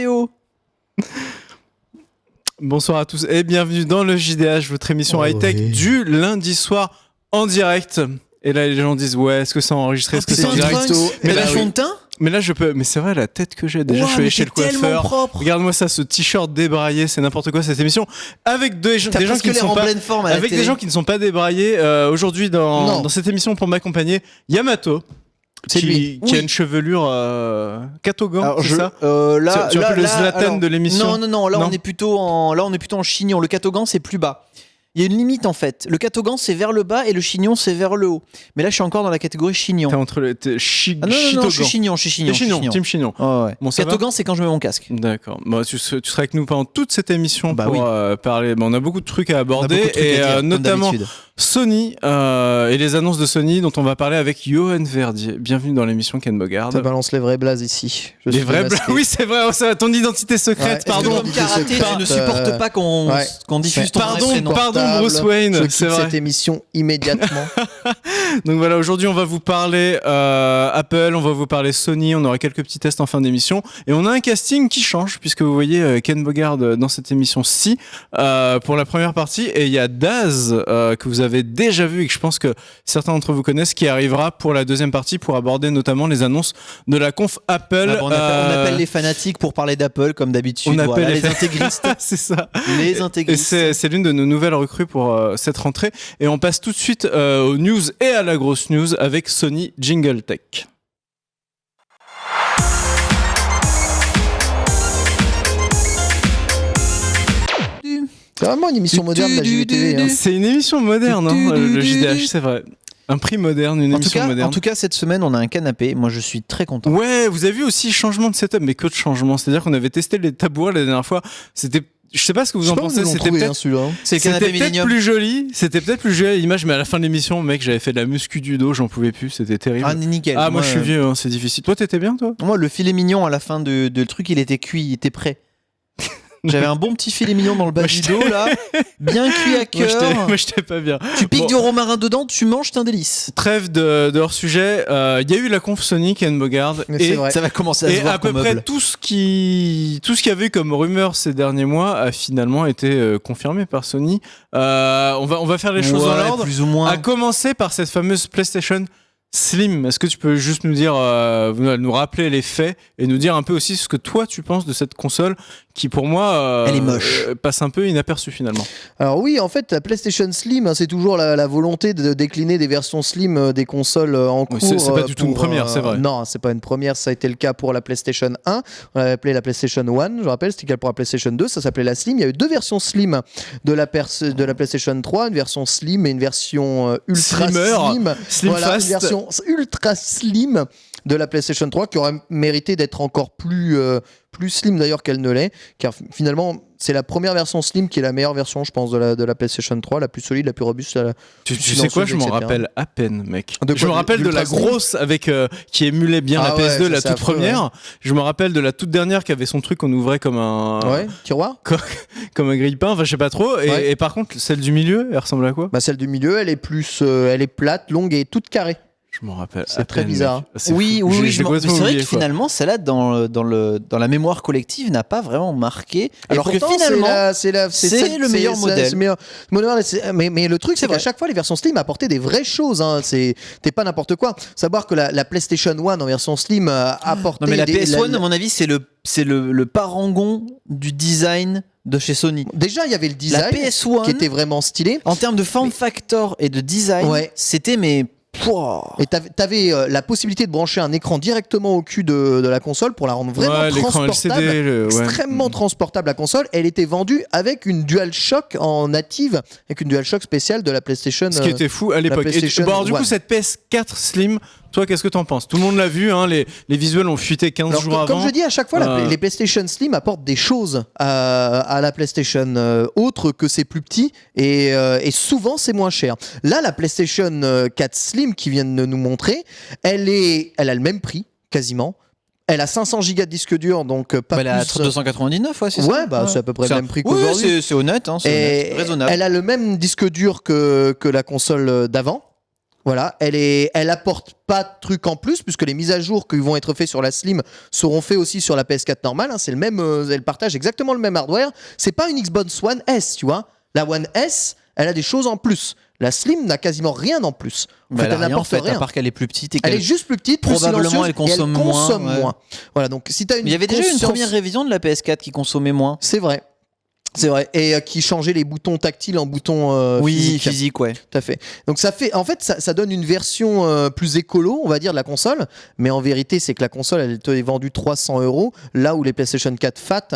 Théo. Bonsoir à tous et bienvenue dans le JDH, votre émission high-tech du lundi soir en direct. Et là, les gens disent ouais, est-ce que c'est enregistré, est-ce que c'est direct? Mais la fond de teint. Mais là, je peux. Mais c'est vrai, la tête que j'ai. Déjà, je suis allé chez le coiffeur. Regarde-moi ça, ce t-shirt débraillé, c'est n'importe quoi cette émission. Avec des gens qui ne sont pas. Avec des gens qui ne sont pas débraillés. Aujourd'hui, dans cette émission, pour m'accompagner, Yamato. Qui a une chevelure catogan, c'est ça? Là, tu es un peu le Zlatan de l'émission. Non. Là, on est plutôt en chignon. Le catogan, c'est plus bas. Il y a une limite en fait. Le catogan c'est vers le bas et le chignon c'est vers le haut. Mais là je suis encore dans la catégorie chignon. T'es entre les. Non, je suis chignon. Team chignon. Oh, ouais. Bon, catogan c'est quand je mets mon casque. D'accord. Bon, tu seras avec nous pendant toute cette émission pour parler. Bon, on a beaucoup de trucs à aborder et notamment Sony et les annonces de Sony dont on va parler avec Johan Verdier. Bienvenue dans l'émission Ken Bogard. Ça balance les vraies blazes ici. Les vraies blazes. Oui, c'est vrai. C'est ton identité secrète. Pardon. Comme karaté, tu ne supportes pas qu'on diffuse ton prénom. Pardon Bruce Wayne. C'est vrai. Cette émission immédiatement. Donc voilà, aujourd'hui on va vous parler Apple, on va vous parler Sony, on aura quelques petits tests en fin d'émission et on a un casting qui change puisque vous voyez Ken Bogard dans cette émission-ci pour la première partie et il y a Daz que vous avez déjà vu et que je pense que certains d'entre vous connaissent qui arrivera pour la deuxième partie pour aborder notamment les annonces de la conf Apple. On appelle les fanatiques pour parler d'Apple comme d'habitude. On appelle les intégristes. C'est ça. Les intégristes. Et c'est l'une de nos nouvelles recrues pour cette rentrée et on passe tout de suite aux news et à la grosse news avec Sony Jingle Tech. C'est vraiment une émission moderne de la JVTV. C'est une émission moderne, le JDH, c'est vrai. Un prix moderne, une émission moderne. En tout cas, cette semaine, on a un canapé. Moi, je suis très content. Ouais, vous avez vu aussi changement de setup, mais que de changement. C'est-à-dire qu'on avait testé les tabourets la dernière fois. C'était. Je sais pas ce que vous en pensez. C'était peut-être plus joli. C'était peut-être plus joli à l'image, mais à la fin de l'émission, mec, j'avais fait de la muscu du dos, j'en pouvais plus. C'était terrible. Ah, nickel. Ah, moi, je suis vieux, c'est difficile. Toi, t'étais bien, toi? Moi, le filet mignon à la fin de le truc, il était cuit, il était prêt. J'avais un bon petit filet mignon dans le bas du dos, là, bien cuit à cœur. Moi, j'étais pas bien. Tu piques du romarin dedans, tu manges, c'est un délice. Trêve de hors-sujet. Il y a eu la conf Sony, Ken Bogard. Et ça va commencer à se voir. Et à peu près tout ce qu'il y avait eu comme rumeur ces derniers mois a finalement été confirmé par Sony. On va faire les choses dans l'ordre. Plus ou moins. À commencer par cette fameuse PlayStation Slim. Est-ce que tu peux juste nous dire, nous rappeler les faits et nous dire un peu aussi ce que toi tu penses de cette console qui pour moi elle est moche, passe un peu inaperçue finalement. Alors oui, en fait la PlayStation Slim, c'est toujours la volonté de décliner des versions Slim des consoles en cours. C'est pas du tout une première, c'est vrai. Non, c'est pas une première, ça a été le cas pour la PlayStation 1, on l'avait appelé la PlayStation 1, je rappelle, c'était le cas pour la PlayStation 2, ça s'appelait la Slim. Il y a eu deux versions Slim de la PlayStation 3, une version Slim et une version Ultra Slim. Voilà, une version Ultra Slim de la PlayStation 3 qui aurait mérité d'être encore plus slim d'ailleurs qu'elle ne l'est, car finalement c'est la première version slim qui est la meilleure version, je pense, de la PlayStation 3, la plus solide, la plus robuste. Tu sais quoi, je m'en rappelle à peine, mec. Je me rappelle de la slim grosse avec qui émulait bien la PS2, la toute première. Ouais. Je me rappelle de la toute dernière qui avait son truc qu'on ouvrait comme un tiroir, comme un grille-pain, enfin je sais pas trop. Et par contre, celle du milieu, elle ressemble à quoi? Celle du milieu, elle est plus, elle est plate, longue et toute carrée. Je m'en rappelle. C'est très bizarre. Oui. C'est vrai que finalement, celle-là, dans la mémoire collective, n'a pas vraiment marqué. Alors que finalement, c'est le meilleur modèle. Mais le truc, c'est qu'à chaque fois, les versions Slim apportaient des vraies choses. C'était pas n'importe quoi. Savoir que la PlayStation 1 en version Slim apportait. Non, mais la PS1, à mon avis, c'est le parangon du design de chez Sony. Déjà, il y avait le design la PS1, qui était vraiment stylé. En termes de form factor et de design, c'était Et t'avais la possibilité de brancher un écran directement au cul de la console pour la rendre vraiment transportable, extrêmement transportable la console. Elle était vendue avec une DualShock en native, avec une DualShock spéciale de la PlayStation. Ce qui était fou à l'époque. Alors du coup, cette PS4 Slim, toi, qu'est-ce que t'en penses? Tout le monde l'a vu, hein, les visuels ont fuité 15 jours avant. Comme je dis à chaque fois, les PlayStation Slim apportent des choses à la PlayStation autre que c'est plus petit et souvent c'est moins cher. Là, la PlayStation 4 Slim qui viennent de nous montrer, elle a le même prix quasiment. Elle a 500 gigas de disque dur, donc pas elle a 299, c'est ça. Ouais, c'est à peu près le même prix qu'aujourd'hui. C'est honnête, c'est raisonnable. Elle a le même disque dur que la console d'avant. Voilà, elle apporte pas de trucs en plus puisque les mises à jour qui vont être faites sur la Slim seront faites aussi sur la PS4 normale. Hein, c'est le même, elle partage exactement le même hardware. C'est pas une Xbox One S, tu vois. La One S, elle a des choses en plus. La Slim n'a quasiment rien en plus. En fait, elle a elle rien, n'apporte rien. à part qu'elle est plus petite et Elle qu'elle est juste plus petite, plus probablement silencieuse, elle consomme et elle consomme moins, moins. Voilà, donc si t'as une Mais il y avait déjà une conscience- première révision de la PS4 qui consommait moins. C'est vrai. C'est vrai. Et qui changeait les boutons tactiles en boutons physiques. ouais. Tout à fait. Donc en fait, ça donne une version plus écolo, on va dire, de la console. Mais en vérité, c'est que la console, elle te est vendue 300 €, là où les PlayStation 4 Fat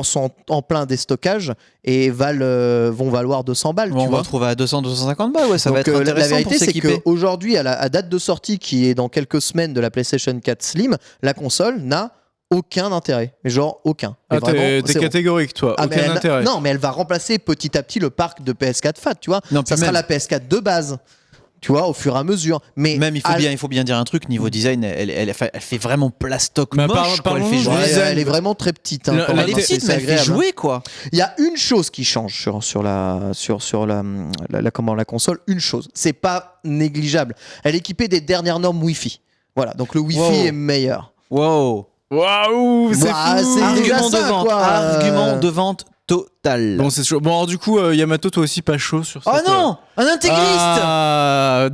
sont en plein déstockage et vont valoir 200 balles. Bon, tu on va vois. retrouver à 200-250 balles, ouais, ça va Donc, être la intéressant vérité, pour c'est s'équiper. qu'aujourd'hui, à date de sortie, qui est dans quelques semaines de la PlayStation 4 Slim, la console n'a aucun intérêt. Mais genre aucun. Mais Ah, vraiment, t'es zéro. catégorique, toi. Ah, mais Aucun intérêt. Non, mais elle va remplacer petit à petit le parc de PS4 Fat, tu vois. Non, Ça puis sera même- la PS4 de base, tu vois, au fur et à mesure. Mais Même il faut bien dire un truc, niveau design, elle fait vraiment plastoc Bah, moche, quoi, elle parlons fait de jouer. Ouais, design. elle est vraiment très petite. Hein, La- quand la même, Elle hein, est petite, c'est mais elle fait agréable, hein. jouer, quoi. Il y a une chose qui change sur la console, une chose. C'est pas négligeable. Elle est équipée des dernières normes Wi-Fi. Voilà, donc le Wi-Fi Wow. est meilleur. Wow. Waouh, c'est Bah, fou. c'est déjà Argument de ça, vente, quoi. argument de vente total. Bon, c'est chaud. Bon, alors du coup, Yamato, toi aussi pas chaud sur Oh cette... non, un intégriste, Ah,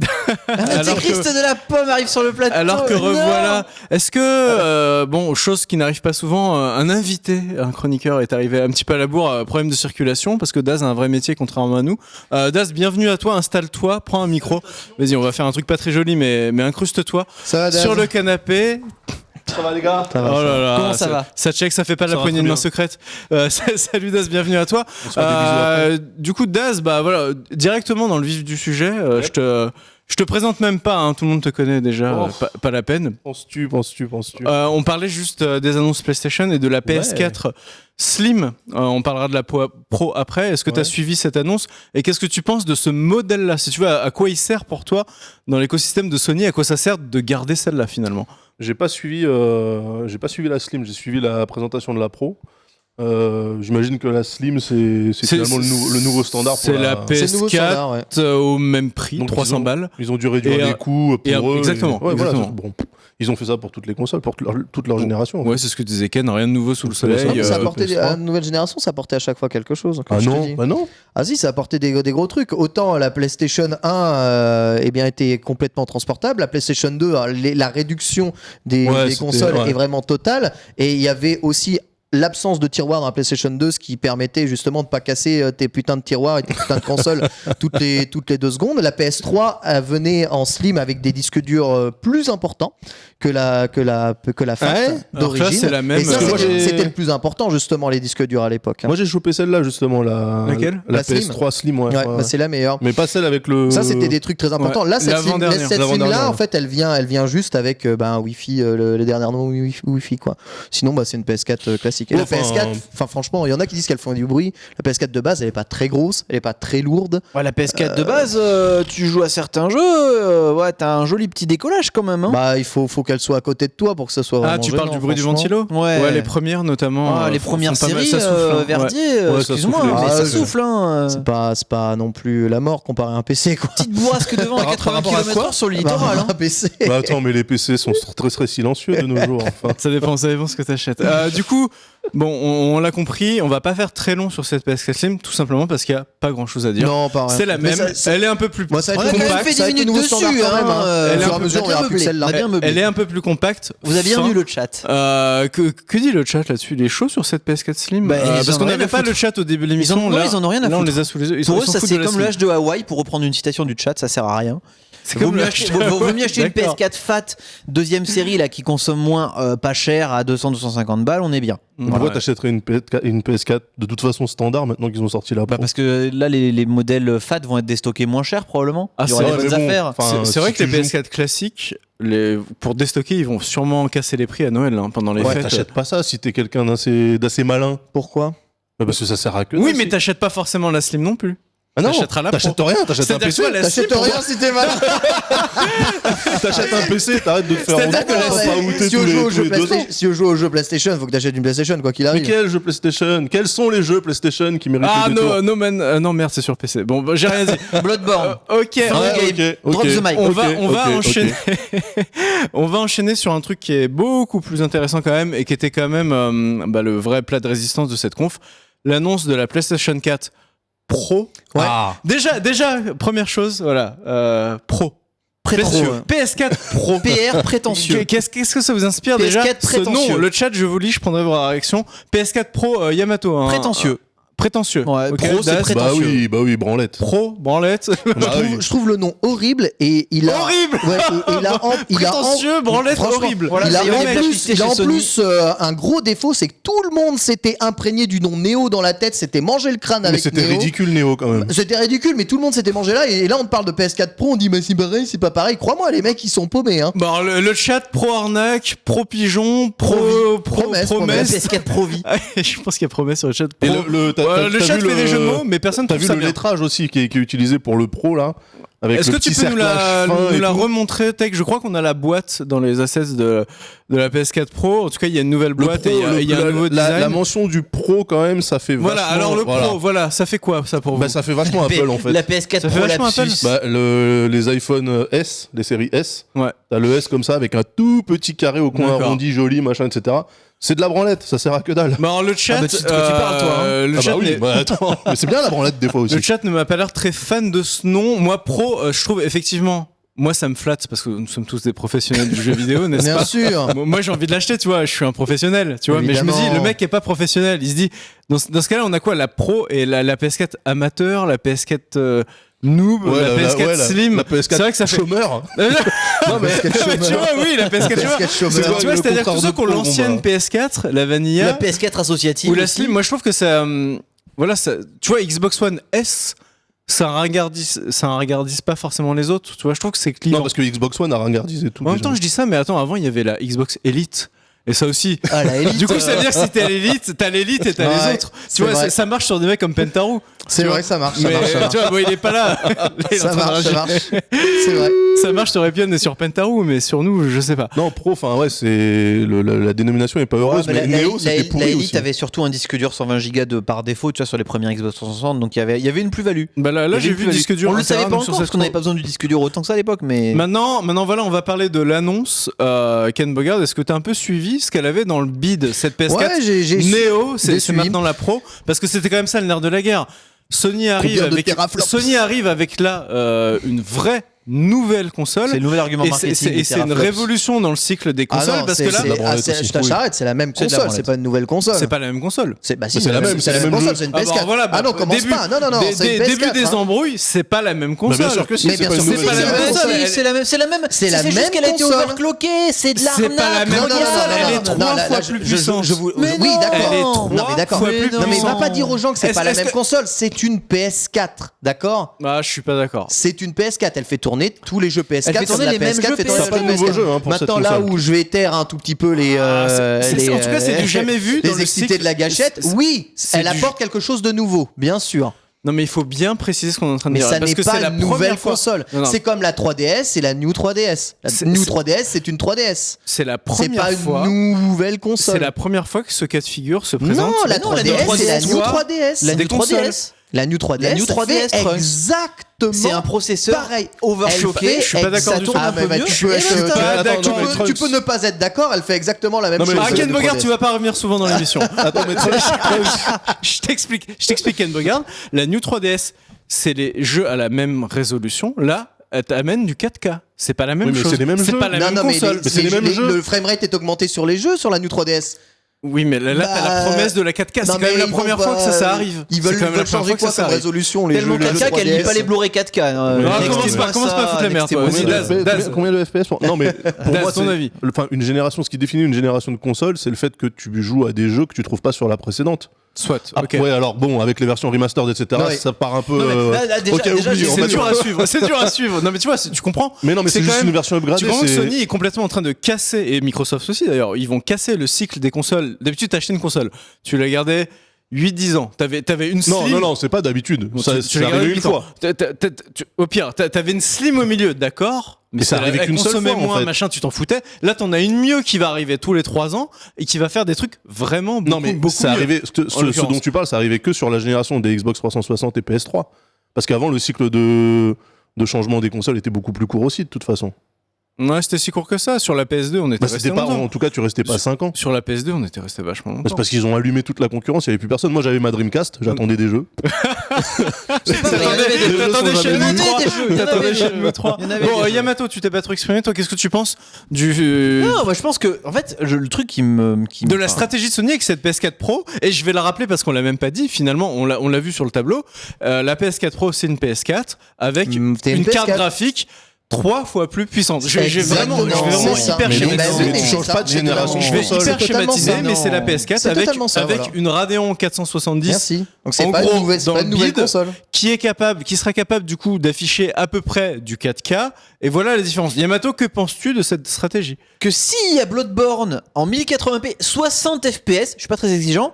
un alors intégriste de la pomme arrive sur le plateau. alors que Non. revoilà. Est-ce que, bon, chose qui n'arrive pas souvent, un invité, un chroniqueur est arrivé un petit peu à la bourre, problème de circulation, parce que Daz a un vrai métier contrairement à nous. Daz, bienvenue à toi, installe-toi, prends un micro. Vas-y, on va faire un truc pas très joli, mais incruste-toi Ça va, Daz sur le canapé. Ça va les gars? Ça va, Oh là là, Comment ça va Ça check, ça fait pas Ça la va poignée très de main bien. secrète. Salut Daz, bienvenue à toi. On se fait des bisous après. Du coup, Daz, bah voilà, directement dans le vif du sujet. Yep. Je te présente même pas, hein, tout le monde te connaît déjà, Oh. pas la peine. Penses-tu? On parlait juste des annonces PlayStation et de la PS4 Slim. On parlera de la Pro après. Est-ce que tu as Ouais. suivi cette annonce et qu'est-ce que tu penses de ce modèle-là? Si tu veux, à quoi il sert pour toi dans l'écosystème de Sony? À quoi ça sert de garder celle-là finalement? J'ai pas suivi la Slim, j'ai suivi la présentation de la Pro. J'imagine que la Slim c'est finalement le nouveau standard pour C'est la C'est le nouveau PS4 standard, ouais. au même prix, Donc, 300 balles. Ils ont dû réduire Et, les coûts pour et, eux. exactement, Ouais, voilà, exactement. bon, ils ont fait ça pour toutes les consoles, pour toute leur génération. en Ouais, c'est ce que disait Ken, rien de nouveau sous le C'est ça. soleil. Ça euh, apportait PS3. à la nouvelle génération, ça apportait à chaque fois quelque chose. comme Ah je te non, dis. bah non. Ah si, ça apportait des gros trucs. Autant la PlayStation 1 eh bien, était complètement transportable. La PlayStation 2, la réduction des Ouais, c'était- consoles ouais. est vraiment totale. Et il y avait aussi l'absence de tiroir dans la PlayStation 2, ce qui permettait justement de pas casser tes putains de tiroirs et tes putains de consoles toutes les 2 secondes. La PS3 venait en slim avec des disques durs plus importants que la FAT Ouais, alors que là, d'origine. c'est la même, Et ça, parce que moi, c'était le plus important justement, les disques durs à l'époque. hein. Moi j'ai chopé celle-là justement, Laquelle la La Slim. PS3 Slim, ouais. Ouais, bah, c'est la meilleure. Mais pas celle avec le. Ça, c'était des trucs très importants. Ouais, Là, cette l'avant-dernière. Slim-là, L'avant-dernière, en fait, elle vient juste avec un Wi-Fi, le dernier nom Wi-Fi, quoi. Sinon, bah, c'est une PS4 classique. Et Ouais, la PS4, enfin, franchement, il y en a qui disent qu'elle font du bruit. La PS4 de base, elle est pas très grosse, elle est pas très lourde. Ouais, la PS4 de base, tu joues à certains jeux, ouais, t'as un joli petit décollage quand même. Hein. Bah, il faut qu'elle soit à côté de toi pour que ce soit Ah, vraiment tu parles gênant, du bruit du franchement. ventilo? Ouais. Les premières notamment. Ah, les font premières pas mal, séries, ça souffle, hein. Ouais. Verdier, Ouais, ça excuse-moi, souffle. mais Ah, ça ouais. souffle. Hein. C'est pas non plus la mort comparé à un PC, quoi. Petite bourrasque de vent à Par 80 rapport à km/h sur le littoral. hein. Un PC. Bah attends, mais les PC sont très très silencieux de nos jours. Enfin. Ça dépend ce que t'achètes. Du coup, bon, on l'a compris, on va pas faire très long sur cette PS4 Slim, tout simplement parce qu'il y a pas grand chose à dire. Non, pas vrai. C'est la Mais même, ça- elle est un peu plus Moi, ça va On être a quand même compact, fait ça va 10 être le minutes nouveau dessus. standard quand même, hein. hein. Au Elle est fur et un à peu- mesure, on verra plus que celle-là. On a bien meublé. Elle est un peu plus compacte. Vous avez bien fin. vu le chat. Que dit le chat là-dessus? Il est chaud sur cette PS4 Slim? Bah, ils en parce ont qu'on rien n'avait à pas foutre. le chat au début de l'émission. Non, Là, ils en ont rien à là, on foutre. les a sous les yeux. Ils Pour eux, s'en ça foutent c'est de la comme Slim. le H de Hawaï, pour reprendre une citation du chat, ça sert à rien. C'est Vaut comme mieux le acheter, H de vaut mieux acheter une D'accord. PS4 Fat deuxième série là qui consomme moins, pas cher, à 200-250 balles, on est bien. Pourquoi Ouais. t'achèterais une PS4 de toute façon standard maintenant qu'ils ont sorti la Pro? Bah parce que là les modèles Fat vont être déstockés moins cher probablement. Ah, Il y aura c'est les vrai, bonnes mais bon, affaires. enfin, C'est vrai si que les tu joues- PS4 classiques, pour déstocker, ils vont sûrement casser les prix à Noël hein, pendant les Ouais, fêtes. t'achètes pas ça si t'es quelqu'un d'assez malin. Pourquoi Bah, parce que ça sert à que Oui, dalle, mais si- t'achètes pas forcément la Slim non plus. Ah non, T'achèteras la Pro. t'achètes rien, t'achètes un C'est-à-dire PC. quoi, la T'achètes Slim, rien si t'es malin. T'achètes un PC, t'arrêtes de te faire C'est-à-dire rentrer, que on va pas outer Si tous on joue au les jeu 2 ans. PlayStation, si on joue au jeu PlayStation, faut que t'achètes une PlayStation quoi qu'il Mais arrive. quel jeu PlayStation? Quels sont les jeux PlayStation qui méritent Ah le détour? no man, non merde c'est sur PC. Bon bah, j'ai rien dit. Bloodborne. Ok. Ouais, ok, Drop the mic. On va ok, enchaîner. On va enchaîner sur un truc qui est beaucoup plus intéressant quand même et qui était quand même le vrai plat de résistance de cette conf. L'annonce de la PlayStation 4 Pro. Ouais. Ah. Déjà, première chose, voilà, Pro. Prétentieux. PS4 Pro. PR prétentieux. Qu'est-ce que ça vous inspire PS4 déjà ce prétentieux. nom, le chat, je vous lis, je prendrai vos réactions. PS4 Pro Yamato. Hein, Prétentieux. Prétentieux. Ouais, Ok, Pro, c'est Das. prétentieux. Bah oui, branlette. Pro, branlette. Bah oui. Je trouve le nom horrible et il a. Horrible. Ouais, et il a Prétentieux, branlette, franchement, horrible. Voilà, il a c'est en horrible. plus, il a en plus un gros défaut, c'est que tout le monde s'était imprégné du nom Néo dans la tête, s'était mangé le crâne Mais avec c'était Néo. ridicule, Néo, quand même. C'était ridicule, mais tout le monde s'était mangé là. Et là, on te parle de PS4 Pro, on dit, mais c'est pareil, c'est pas pareil. Crois-moi, les mecs, ils sont paumés. Hein. Bon, alors, le chat pro arnaque, pro pigeon, Promesse. promesse. PS4 Pro Vie. Je pense qu'il y a promesse sur le chat. Et Pro. le Le chat fait des jeux de mots, mais personne T'as trouve vu ça le bien. lettrage aussi qui est utilisé pour le pro là avec Est-ce le que tu petit peux nous la, cerclage fin nous et la tout. remontrer, Tech? Je crois qu'on a la boîte dans les assets de la PS4 Pro. En tout cas, il y a une nouvelle Le boîte pro, et il y a un nouveau design. la mention du pro quand même, ça fait Voilà, vachement. alors le voilà. Pro, voilà, ça fait quoi ça pour vous? Bah ça fait vachement Apple en fait. La PS4 Ça fait Pro vachement Apple. lapsus. Bah, les iPhone S, les séries S, Ouais. t'as le S comme ça avec un tout petit carré au coin D'accord. arrondi, joli, machin, etc. C'est de la branlette, ça sert à que dalle. Bah alors le chat, Ah bah, tu sais de quoi tu parles, toi, hein. le Ah chat bah oui, n'est- bah attends, mais c'est bien la branlette des fois aussi. le chat ne m'a pas l'air très fan de ce nom. Moi, Pro, je trouve effectivement, moi ça me flatte parce que nous sommes tous des professionnels du jeu vidéo, n'est-ce Bien pas? sûr. Moi j'ai envie de l'acheter, tu vois, je suis un professionnel, tu vois, mais je me Évidemment. dis, le mec est pas professionnel, il se dit, dans ce cas-là, on a quoi? La Pro et la PS4 amateur, la PS4 noob, Ouais, la PS4 slim. la PS4 C'est vrai que ça fait. chômeur. Non, mais PS4 chômeur. tu vois, oui, la PS4 chômeur. PS4 chômeur. Tu vois, Le c'est-à-dire que contraire tous de ceux qui ont Pro, l'ancienne bon, PS4, la Vanilla, La PS4 associative. ou la aussi. Slim, moi je trouve que ça. Voilà, ça, tu vois, Xbox One S, ça ringardise pas forcément les autres. Tu vois, je trouve que c'est clivant. Non, parce que Xbox One a ringardisé tout. En même déjà. temps, je dis ça, mais attends, avant il y avait la Xbox Elite. Et ça aussi. Ah, la Elite, Du coup, ça veut dire que si t'as l'élite, t'as l'élite et t'as les Ouais, autres. c'est Tu vois, vrai. ça marche sur des mecs comme Pentarou. C'est Tu vrai vois. que ça marche, Mais ça marche. tu vois, bon, il est pas là. Il est en Ça train de marche, ça réagir. marche. C'est vrai. Ça marche sur Epion et sur Pentarou, mais sur nous, je sais pas. Non, pro, enfin ouais, c'est la dénomination est pas heureuse, Ouais, mais la Neo c'était pourri Elite aussi. avait surtout un disque dur 120 Go par défaut, tu vois, sur les premières Xbox 360, donc il y avait une plus-value. Bah là, Il y avait j'ai une vu le plus-value. disque dur. On le savait interne pas sur encore parce cette qu'on n'avait Pro. pas besoin du disque dur autant que ça à l'époque, mais. Maintenant, voilà, on va parler de l'annonce. Ken Bogard, est-ce que tu as un peu suivi ce qu'elle avait dans le bid, cette PS4 Ouais, j'ai Neo, c'est suivi. maintenant la Pro, parce que c'était quand même ça le nerf de la guerre. Sony arrive Combien de avec là une vraie nouvelle console. C'est le nouvel argument Et marketing. c'est des c'est une teraflops. révolution dans le cycle des Ah consoles non, parce que là, la branlette aussi. je t'arrête, c'est la même C'est de la console, branlette. c'est pas une nouvelle console. c'est pas la même console. Bah si, Mais c'est la même, c'est la même console, c'est une Ah PS4. bah voilà, Ah non, commence début- pas. Non, c'est une début PS4. des hein. embrouilles, c'est pas la même Bah, console. bien sûr que si, Mais c'est bien pas une sûr, nouvelle c'est pas la console. même console. C'est la même. C'est la C'est juste même qu'elle a été console. overclockée. C'est de C'est pas la l'arnaque. même Non, non, non, console, non, elle non, est non, trois là, fois là, plus je puissante. Mais oui, non. d'accord. Elle est Non, mais trois d'accord. fois plus Non, mais va puissante. pas dire aux gens que c'est pas la Est-ce même que- console. C'est une PS4, d'accord? Ah, je suis pas d'accord. C'est une PS4. Elle fait tourner tous les jeux PS4. Elle fait tourner comme les la mêmes PS4 jeux fait tourner PS4. tous Pas les de nouveaux PS4. jeux hein, pour cette Maintenant, là console. où je vais taire un tout petit peu les. En tout cas, c'est du jamais vu dans Les le excités cycle. de la gâchette. Oui, c'est elle du- apporte quelque chose de nouveau, bien sûr. Non, mais il faut bien préciser ce qu'on est en train de Mais dire. ça parce n'est que pas c'est la une nouvelle première fois. console. Non, non. C'est comme la 3DS et la New 3DS. La C'est- New c'est- 3DS, c'est une 3DS. C'est la C'est première pas fois. une nouvelle console. C'est la première fois que ce cas de figure se présente. Non, la non, la 3DS, c'est la 3DS, New toi, 3DS. La des New 3DS. La New 3DS, La New 3DS ça fait Trunks. exactement C'est un processeur pareil. overclocké. Elle je suis pas d'accord du exactement- tout. Ah, mais mieux. tu peux Et être- basta. tu peux- Pas tu d'accord. peux- tu peux ne pas être d'accord, elle fait exactement la même Non, mais chose. Ah, c'est Ken une Bogard, 3DS. tu vas pas revenir souvent dans l'émission. Attends, mais Je t'explique Ken Bogard. La New 3DS, c'est les jeux à la même résolution. Là, elle t'amène du 4K. C'est pas la même Oui, mais chose. c'est les mêmes C'est jeux. pas la Non, même non, mais console. Mais c'est les mêmes jeux. le framerate est augmenté sur les jeux sur la New 3DS. Oui, mais là, t'as la Bah, promesse de la 4K. C'est Non, quand même mais la ils première vont fois que pas- ça arrive. Ils C'est veulent quand même la première changer fois que quoi ça comme arrive. résolution les Tellement jeux, les jeux 4K qu'elle lit 3DS. pas les Blu-ray 4K. Ah, commence pas à foutre la merde, toi. Vas-y, Daz. Combien de FPS Non, mais pour Daz, moi, ton c'est- avis. Enfin, une génération, ce qui définit une génération de consoles, c'est le fait que tu joues à des jeux que tu trouves pas sur la précédente. Soit. Ah, Ok. ouais, alors bon, avec les versions remastered, etc., Ouais. ça part un peu. Non, mais là, déjà, ok, déjà, oublie, j'ai- on C'est va dur dire. à suivre. C'est dur à suivre. Non, mais tu vois, tu comprends. Mais non, mais c'est quand juste même- une version upgradée. Tu comprends que c'est- Sony est complètement en train de casser, et Microsoft aussi d'ailleurs, ils vont casser le cycle des consoles. D'habitude, t'achetais une console, tu la gardais, 8-10 ans. T'avais une slim. Non, c'est pas d'habitude. Ça Tu l'as arrivé gardé une 8 ans. fois. Au pire, t'avais une slim au milieu, d'accord. Mais ça arrivait qu'une seule fois, en moins, fait. machin, tu t'en foutais. Là, t'en as une mieux qui va arriver tous les 3 ans et qui va faire des trucs vraiment beaucoup, Non, mais beaucoup ça mieux. arrivait, ce dont tu parles, ça arrivait que sur la génération des Xbox 360 et PS3. Parce qu'avant, le cycle de changement des consoles était beaucoup plus court aussi, de toute façon. Ouais, c'était si court que ça. Sur la PS2, on était resté C'était pas, longtemps. en tout cas, tu restais pas 5 ans. Sur la PS2, on était resté vachement longtemps. C'est parce qu'ils ont allumé toute la concurrence, il n'y avait plus personne. Moi, j'avais ma Dreamcast, j'attendais des jeux. T'attendais chez Il y en le avait 3. des jeux, il y en T'attendais avait chez des le jeux. 3. Il y en avait Bon, des jeux. Yamato, tu t'es pas trop exprimé. Toi, qu'est-ce que tu penses du Non, moi je pense que, en fait, le truc de la stratégie de Sony avec cette PS4 Pro? Et je vais la rappeler parce qu'on l'a même pas dit. Finalement, on l'a vu sur le tableau. La PS4 Pro, c'est une PS4 avec T'es une une carte PS4. graphique 3 fois plus puissante. Je vais Exactement, vraiment c'est ça. hyper Mais schématiser. oui, tu changes ça, pas de c'est génération. Je vais totalement- hyper c'est totalement schématiser, ça. mais c'est la PS4 C'est avec totalement ça, voilà. une Radeon 470 Merci. Donc c'est En pas gros, une nouvelle, c'est dans pas le une nouvelle bid, console. qui sera capable du coup d'afficher à peu près du 4K. Et voilà la différence. Yamato, que penses-tu de cette stratégie? que s'il y a Bloodborne en 1080p 60 FPS, je suis pas très exigeant,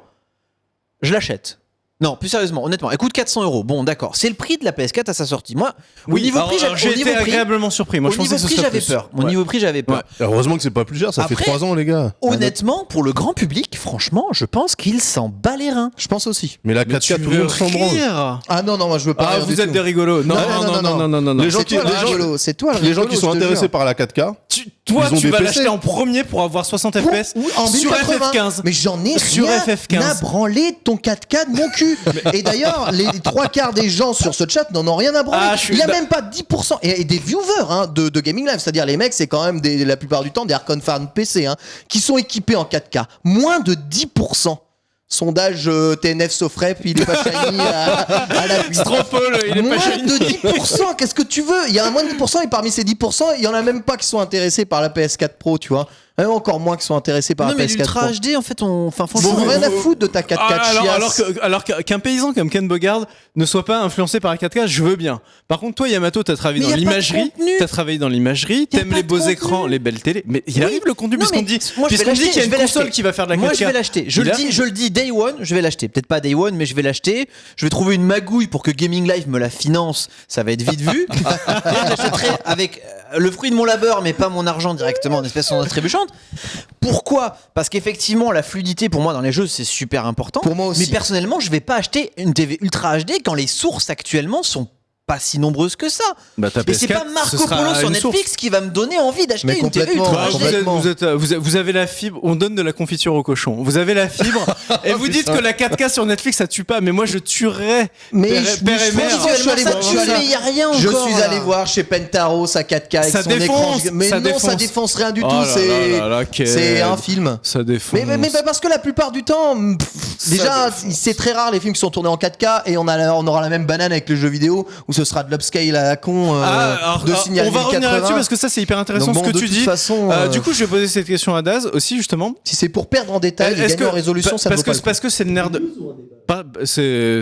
je l'achète. Non, plus sérieusement, honnêtement, elle coûte 400 €. Bon, d'accord, c'est le prix de la PS4 à sa sortie. Moi, au niveau prix, j'ai été agréablement surpris. Moi, au je pensais niveau que ce prix, serait j'avais plus. peur. Au Ouais. niveau prix, j'avais peur. Ouais. Heureusement que c'est pas plus cher, ça fait Après- 3 ans, les gars. Honnêtement, pour le grand public, franchement, je pense qu'il s'en bat les reins. Je pense aussi. Mais la Mais 4K, tu tout le veux monde s'en branle. rire? Ah non, moi je veux pas. Ah, rire vous du êtes tout. des rigolos. Non, non. Les gens C'est qui- toi le les gens- rigolo. C'est toi le Les gens rigolo, qui sont je te intéressés jure. par la 4K, Toi, Ils ont tu des vas PC. l'acheter en premier pour avoir 60 FPS Oui, en sur 1080. FF15. Mais j'en ai Sur rien FF15. à branler ton 4K de mon cul. Et d'ailleurs, les 3/4 des gens sur ce chat n'en ont rien à branler. Ah, je suis- Il y a même pas 10%. Et des viewers hein, de Gaming Live, c'est-à-dire les mecs, c'est quand même la plupart du temps des hardcore fans PC hein, qui sont équipés en 4K. Moins de 10%. Sondage TNF Sofrep, il est pas shiny à la Stropole, il est pas moins shiny. de 10%, qu'est-ce que tu veux? Il y a un moins de 10% et parmi ces 10%, il y en a même pas qui sont intéressés par la PS4 Pro, tu vois. Même encore moins qui sont intéressés par Non, la mais PS4 l'Ultra Pro. HD, en fait, enfin, Ils franchement, ont rien à foutre de ta 4K chiasse. Alors qu'un paysan comme Ken Bogard ne soit pas influencé par la 4K, je veux bien. Par contre, toi, Yamato, t'as travaillé Mais dans y a pas de l'imagerie. contenu. T'as travaillé dans l'imagerie. Y a T'aimes pas les de beaux contenu. écrans, les belles télés. Mais il Oui. arrive le contenu, Non, puisqu'on mais dit, moi, je vais puisqu'on dit l'acheter, qu'il y a je une vais console l'acheter. qui va faire de la 4K. Moi, je vais l'acheter. Je le dis day one, je vais l'acheter. Peut-être pas day one, mais je vais l'acheter. Je vais trouver une magouille pour que Gaming Live me la finance. Ça va être vite vu. Je l'achèterai avec le fruit de mon labeur, mais pas mon argent directement en espèces non attribuantes. Pourquoi? Parce qu'effectivement, la fluidité pour moi dans les jeux, c'est super important. Pour moi aussi. Mais personnellement, je vais pas acheter une TV Ultra HD quand les sources actuellement sont pas si nombreuses que ça. Bah, ta Et c'est PS4, pas ce Marco sera Polo sur une Netflix source. qui va me donner envie d'acheter Mais une TV complètement, Ultra Bah, HD. complètement. vous avez la fibre, on donne de la confiture au cochon. Vous avez la fibre et vous dites que la 4K sur Netflix ça tue pas, mais moi je tuerais Mais père, je- père et je- mère. franchement, je suis allé voir- je suis allé- mais il y a rien Je encore. suis là. allé voir chez Pentaro sa 4K avec Ça son défonce, écran. Mais ça non, ça défonce. défonce rien du Oh tout. là C'est là là, c'est un film. Ça défonce. Mais parce que la plupart du temps, déjà, c'est très rare les films qui sont tournés en 4K et on aura la même banane avec les jeux vidéo où ce sera de l'upscale à la con de signal on va revenir 1080. là-dessus parce que ça c'est hyper intéressant Donc bon, ce que de tu toute dis. façon, Du coup, je vais poser cette question à Daz aussi justement. si c'est pour perdre en détail et Est-ce gagner en résolution, ça ne vaut pas le coup. parce que c'est le nerf de c'est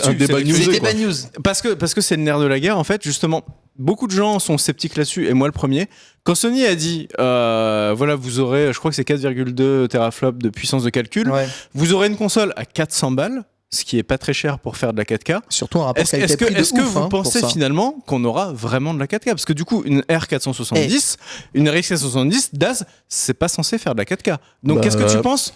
un débat news, C'est quoi. des bad news. parce que c'est le nerf de la guerre en fait justement. Beaucoup de gens sont sceptiques là-dessus et moi le premier. Quand Sony a dit voilà vous aurez je crois que c'est 4,2 teraflops de puissance de calcul, Ouais. vous aurez une console à 400 balles, ce qui est pas très cher pour faire de la 4K. Surtout un rapport Est-ce que, qualité-prix de est-ce que ouf, vous hein, pour pensez ça. finalement qu'on aura vraiment de la 4K? Parce que du coup, une R470, une RX 470, DAS, c'est pas censé faire de la 4K. Donc Bah, qu'est-ce que tu penses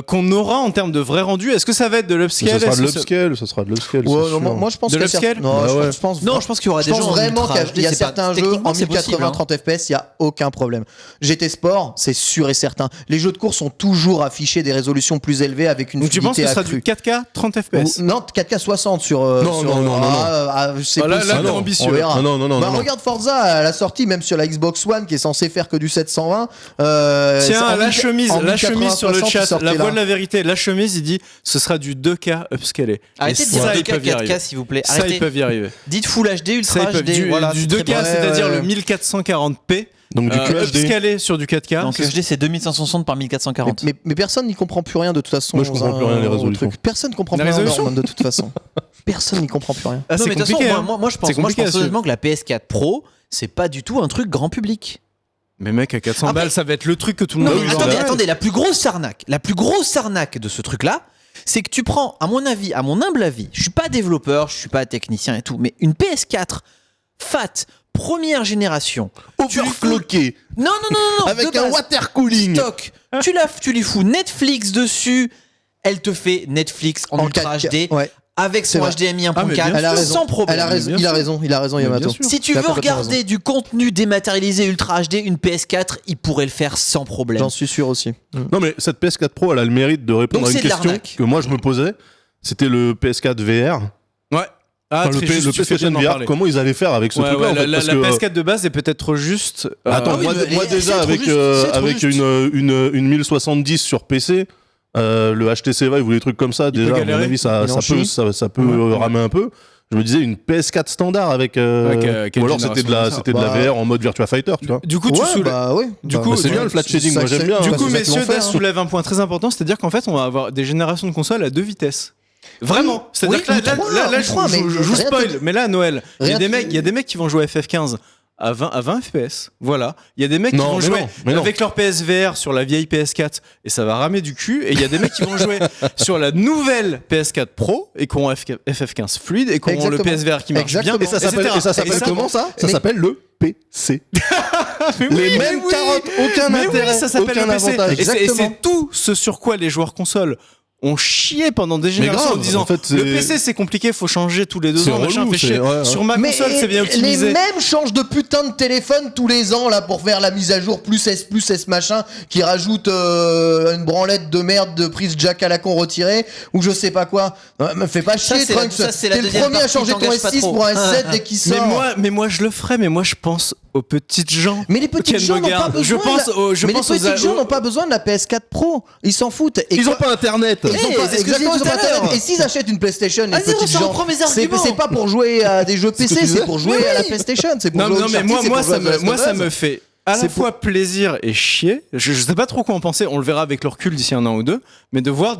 qu'on aura en termes de vrai rendu? Est-ce que ça va être de ça l'upscale? sera de Est-ce que l'upscale, ça sera de l'upscale. Ouais, c'est non, sûr. moi je pense De qu'il y a l'upscale non, Bah ouais. je pense Non, je pense qu'il y aura Je des pense gens en vraiment Ultra qu'il y a HD, c'est pas- certains jeux techniquement, en c'est possible, 1080 hein. 30 FPS, il y a aucun problème. GT Sport, c'est sûr et certain. Les jeux de course sont toujours affichés des résolutions plus élevées avec une Donc tu penses que fluidité ce sera accrue. du 4K 30 FPS? Non, 4K 60 sur. Non, sur- non, non, c'est Ah, là, possible. t'es ambitieux. On verra. Ah, non, Bah, regarde Forza à la sortie, même sur la Xbox One qui est censé faire que du 720. Tiens, la chemise sur le 1080, chat, 60, la il voix sortait de la vérité, la chemise, il dit ce sera du 2K upscalé. Arrêtez Et de dire ça, ils 2K, peuvent y 4K arriver. s'il vous plaît. Ça, ils Arrêtez. peuvent y arriver. Dites Full HD, Ça, Ultra ils peuvent HD. Voilà, du c'est 2K, très bien. c'est-à-dire Ouais, le ouais. 1440p, Donc du QHD. upscalé sur du 4K. Donc HD c'est 2560 par 1440. Mais personne n'y comprend plus rien de toute façon. Moi, je comprends dans plus rien, les au résolutions. truc. Personne ne comprend Les plus rien résolutions Norman, de toute façon. Personne n'y comprend plus rien. Ah, non c'est mais de toute façon, compliqué, hein. moi je pense, C'est compliqué à suivre. honnêtement que la PS4 Pro, c'est pas du tout un truc grand public. Mais mec, à 400 Après- balles, ça va être le truc que tout le Non monde mais va attendez, vouloir. la plus grosse arnaque de ce truc-là, c'est que tu prends, à mon avis, à mon humble avis, je suis pas développeur, je suis pas technicien et tout, mais une PS4 FAT première génération, Overclocké. non, Avec de un base, water cooling. stock, tu lui fous Netflix dessus, elle te fait Netflix en ultra 4K. HD Ouais. avec son C'est vrai. HDMI Ah, mais bien 1.4 Elle a raison. sans problème. Elle a raison. Bien Il a sûr. raison. Il a raison, Mais Yamato. bien sûr. Si tu Il a veux complètement regarder du contenu dématérialisé ultra HD, une PS4, il pourrait le faire sans problème. J'en suis sûr aussi. Non, mais cette PS4 Pro, elle a le mérite de répondre Donc à une c'est de question l'arnaque. que moi je me posais. C'était le PS4 VR. Ouais. Ah, Enfin, le très juste, tu fais PlayStation bien d'en VR, parler. comment ils allaient faire avec ce Ouais, truc-là ouais, en fait, la parce que, PS4 de base est peut-être trop juste. Attends, oui, moi, mais moi c'est déjà trop avec, juste, c'est trop avec juste. une 1070 sur PC, le HTC Vive ou les trucs comme ça, peut déjà, à mon galérer. avis, ça Il en peut, chie. ça peut Ouais. ramer un peu. Je me disais une PS4 standard avec. quelle ou alors c'était de la, génération c'était de la Bah, VR en mode Virtua Fighter, tu vois. Du coup, tu Ouais, soulèves. bah ouais. Du Bah, coup, c'est bien le flat shading, ça, moi j'aime bien. Du bah, coup, c'est ça qu'ils messieurs, vont faire, Daz hein. soulève un point très important, c'est-à-dire qu'en fait, on va avoir des générations de consoles à deux vitesses. Vraiment. C'est-à-dire oui, que là, ou trois, là, ou trois, mais je vous rien spoil, te- mais là, à Noël, il y a rien te- des mecs qui vont jouer à FF15 à 20 FPS. Voilà. Il y a des mecs qui Non, vont mais jouer non, mais non. avec leur PSVR sur la vieille PS4 et ça va ramer du cul. Et il y a des mecs qui vont jouer sur la nouvelle PS4 Pro et qui ont FF15 fluide et qui ont le Exactement. PSVR qui marche Exactement. bien. Et ça s'appelle, etc. et ça s'appelle Et comment ça Ça mais- s'appelle le PC. Mais oui, Les mais mêmes oui. carottes, aucun Mais intérêt, oui, ça s'appelle aucun le PC. avantage. Et c'est Exactement. tout ce sur quoi les joueurs consoles ont chié pendant des générations grave, en disant en fait, le c'est- PC c'est compliqué, faut changer tous les 2 C'est ans, machin, relou, fait c'est- chier. ouais, ouais. Sur ma Mais console c'est bien optimisé. les mêmes changent de putain de téléphone tous les ans là pour faire la mise à jour plus S machin qui rajoute une branlette de merde de prise jack à la con retirée ou je sais pas quoi. Me fais pas chier, c'est la- Trunks. ça, c'est la T'es le deuxième premier à partie, changer ton t'engages pas S6 trop. pour un S7 dès qu'il sort. Mais moi je le ferais, mais moi je pense aux petites gens. Mais les petites Ken gens n'ont pas Bogard. besoin. Je pense aux mais les petites gens n'ont pas besoin de la PS4 Pro. Ils s'en foutent. Et Ils quand- ont pas internet. Ils ont Eh, pas- c'est ce que j'ai dit exactement, tout ils ont à pas l'heure. internet. Et s'ils achètent une PlayStation, les Vas-y, petites on gens, reprend mes c'est arguments. c'est pas pour jouer à des jeux que tu PC, disais. c'est pour jouer à la PlayStation. C'est pour Non, jouer non aux mais Uncharted, moi c'est pour jouer à The moi Last ça of me Us. fait à la C'est fois plaisir et chier. Je sais pas trop quoi en penser, on le verra avec le recul d'ici un an ou deux, mais de voir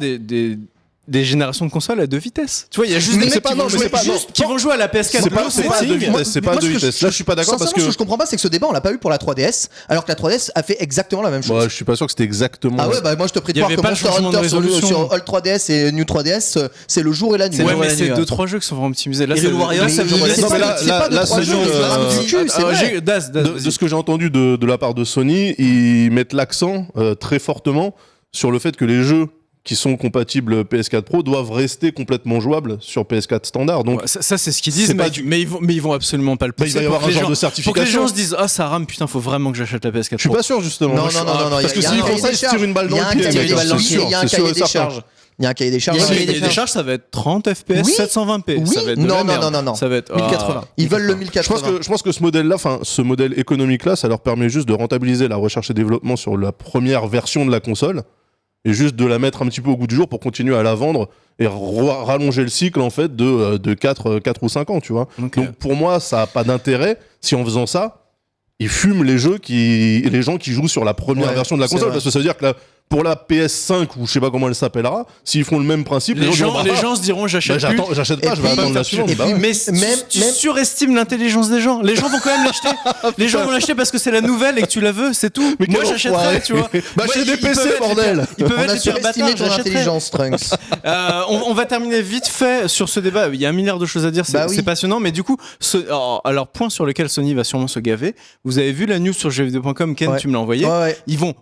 des générations de consoles à deux vitesses. Tu vois, il y a juste Mais des c'est mecs pas- qui non, vont mais jouer c'est pas- juste- qui vont jouer à la PS4 C'est pas, Pro, c'est pas à deux setting. vitesses, c'est pas à Moi, deux ce que vitesses. Là, je suis pas d'accord parce Sincèrement, ce que. que je comprends pas, c'est que ce débat, on l'a pas eu pour la 3DS, alors que la 3DS a fait exactement la même chose. Moi, je suis pas sûr que c'était exactement. Ah ouais, bah moi je te prie de Il y croire avait que pas le Monster changement de Hunter résolution. sur Old 3DS et New 3DS, c'est le jour et la nuit. C'est Ouais, le mais jour et la c'est nuit, 2-3 jeux qui sont vraiment optimisés. Là, Et ça le veut- Warrior, là, ça mais veut- c'est c'est non, mais pas, là- c'est pas là- de là, 3 c'est jeux, juste, ils rament du cul, c'est vrai. Das, De ce que j'ai entendu de la part de Sony, ils mettent l'accent très fortement sur le fait que les jeux qui sont compatibles PS4 Pro doivent rester complètement jouables sur PS4 standard. Donc, Ouais, ça, c'est ce qu'ils disent, c'est pas mais ils vont absolument pas le bah, pousser. il va y pour avoir que un les genre gens- de Pour que les certification. gens se disent ah ça rame, putain, faut vraiment que j'achète la PS4 Je suis Pro. pas sûr justement. Non, non, non, non, Parce que il y a s'ils un font cahier ça, des ils se tirent charges. une balle Il dans y a le un pied. cahier mec, des c'est charges. sûr, Il y a un c'est sûr cahier et des certain. charges. Il y a un cahier des charges. Il y a un Le cahier cahier des des charges, ça va être 30 FPS, Oui. 720p. Oui. Ça va être de Non, la non, merde. non, non. Ça va être 1080. Ils veulent le Je 1080. pense que ce modèle-là, enfin, ce modèle économique-là, ça leur permet juste de rentabiliser la recherche et développement sur la première version de la console et juste de la mettre un petit peu au goût du jour pour continuer à la vendre et rallonger le cycle en fait de 4 ou 5 ans, tu vois. Ok. Donc pour moi, ça a pas d'intérêt si en faisant ça, ils fument les gens qui jouent sur la première Ouais, version de la c'est console vrai. parce que ça veut dire que pour la PS5 ou je sais pas comment elle s'appellera, s'ils font le même principe, Les diront, gens se diront bah, j'achète plus. j'achète pas, Et je vais puis- attendre la et suivante. puis- Bah ouais. Mais Même- tu même- surestimes l'intelligence des gens. Les gens vont quand même l'acheter. Les gens vont l'acheter parce que c'est la nouvelle et que tu la veux, c'est tout. Mais Moi quel j'achèterais, enfoiré. tu vois. Bah, Moi, chez des ils peuvent PC, être bordel. Ils peuvent On être a hyper surestimé bâtards, ton j'achèterais. intelligence, Trunks. On va terminer vite fait sur ce débat. Il y a un milliard de choses à dire, c'est Bah oui. c'est passionnant. Mais du coup, alors, point sur lequel Sony va sûrement se gaver. Vous avez vu la news sur jeuxvideo.com, Ken, Ouais. tu me l'as envoyé. Ouais, ouais. Ils vont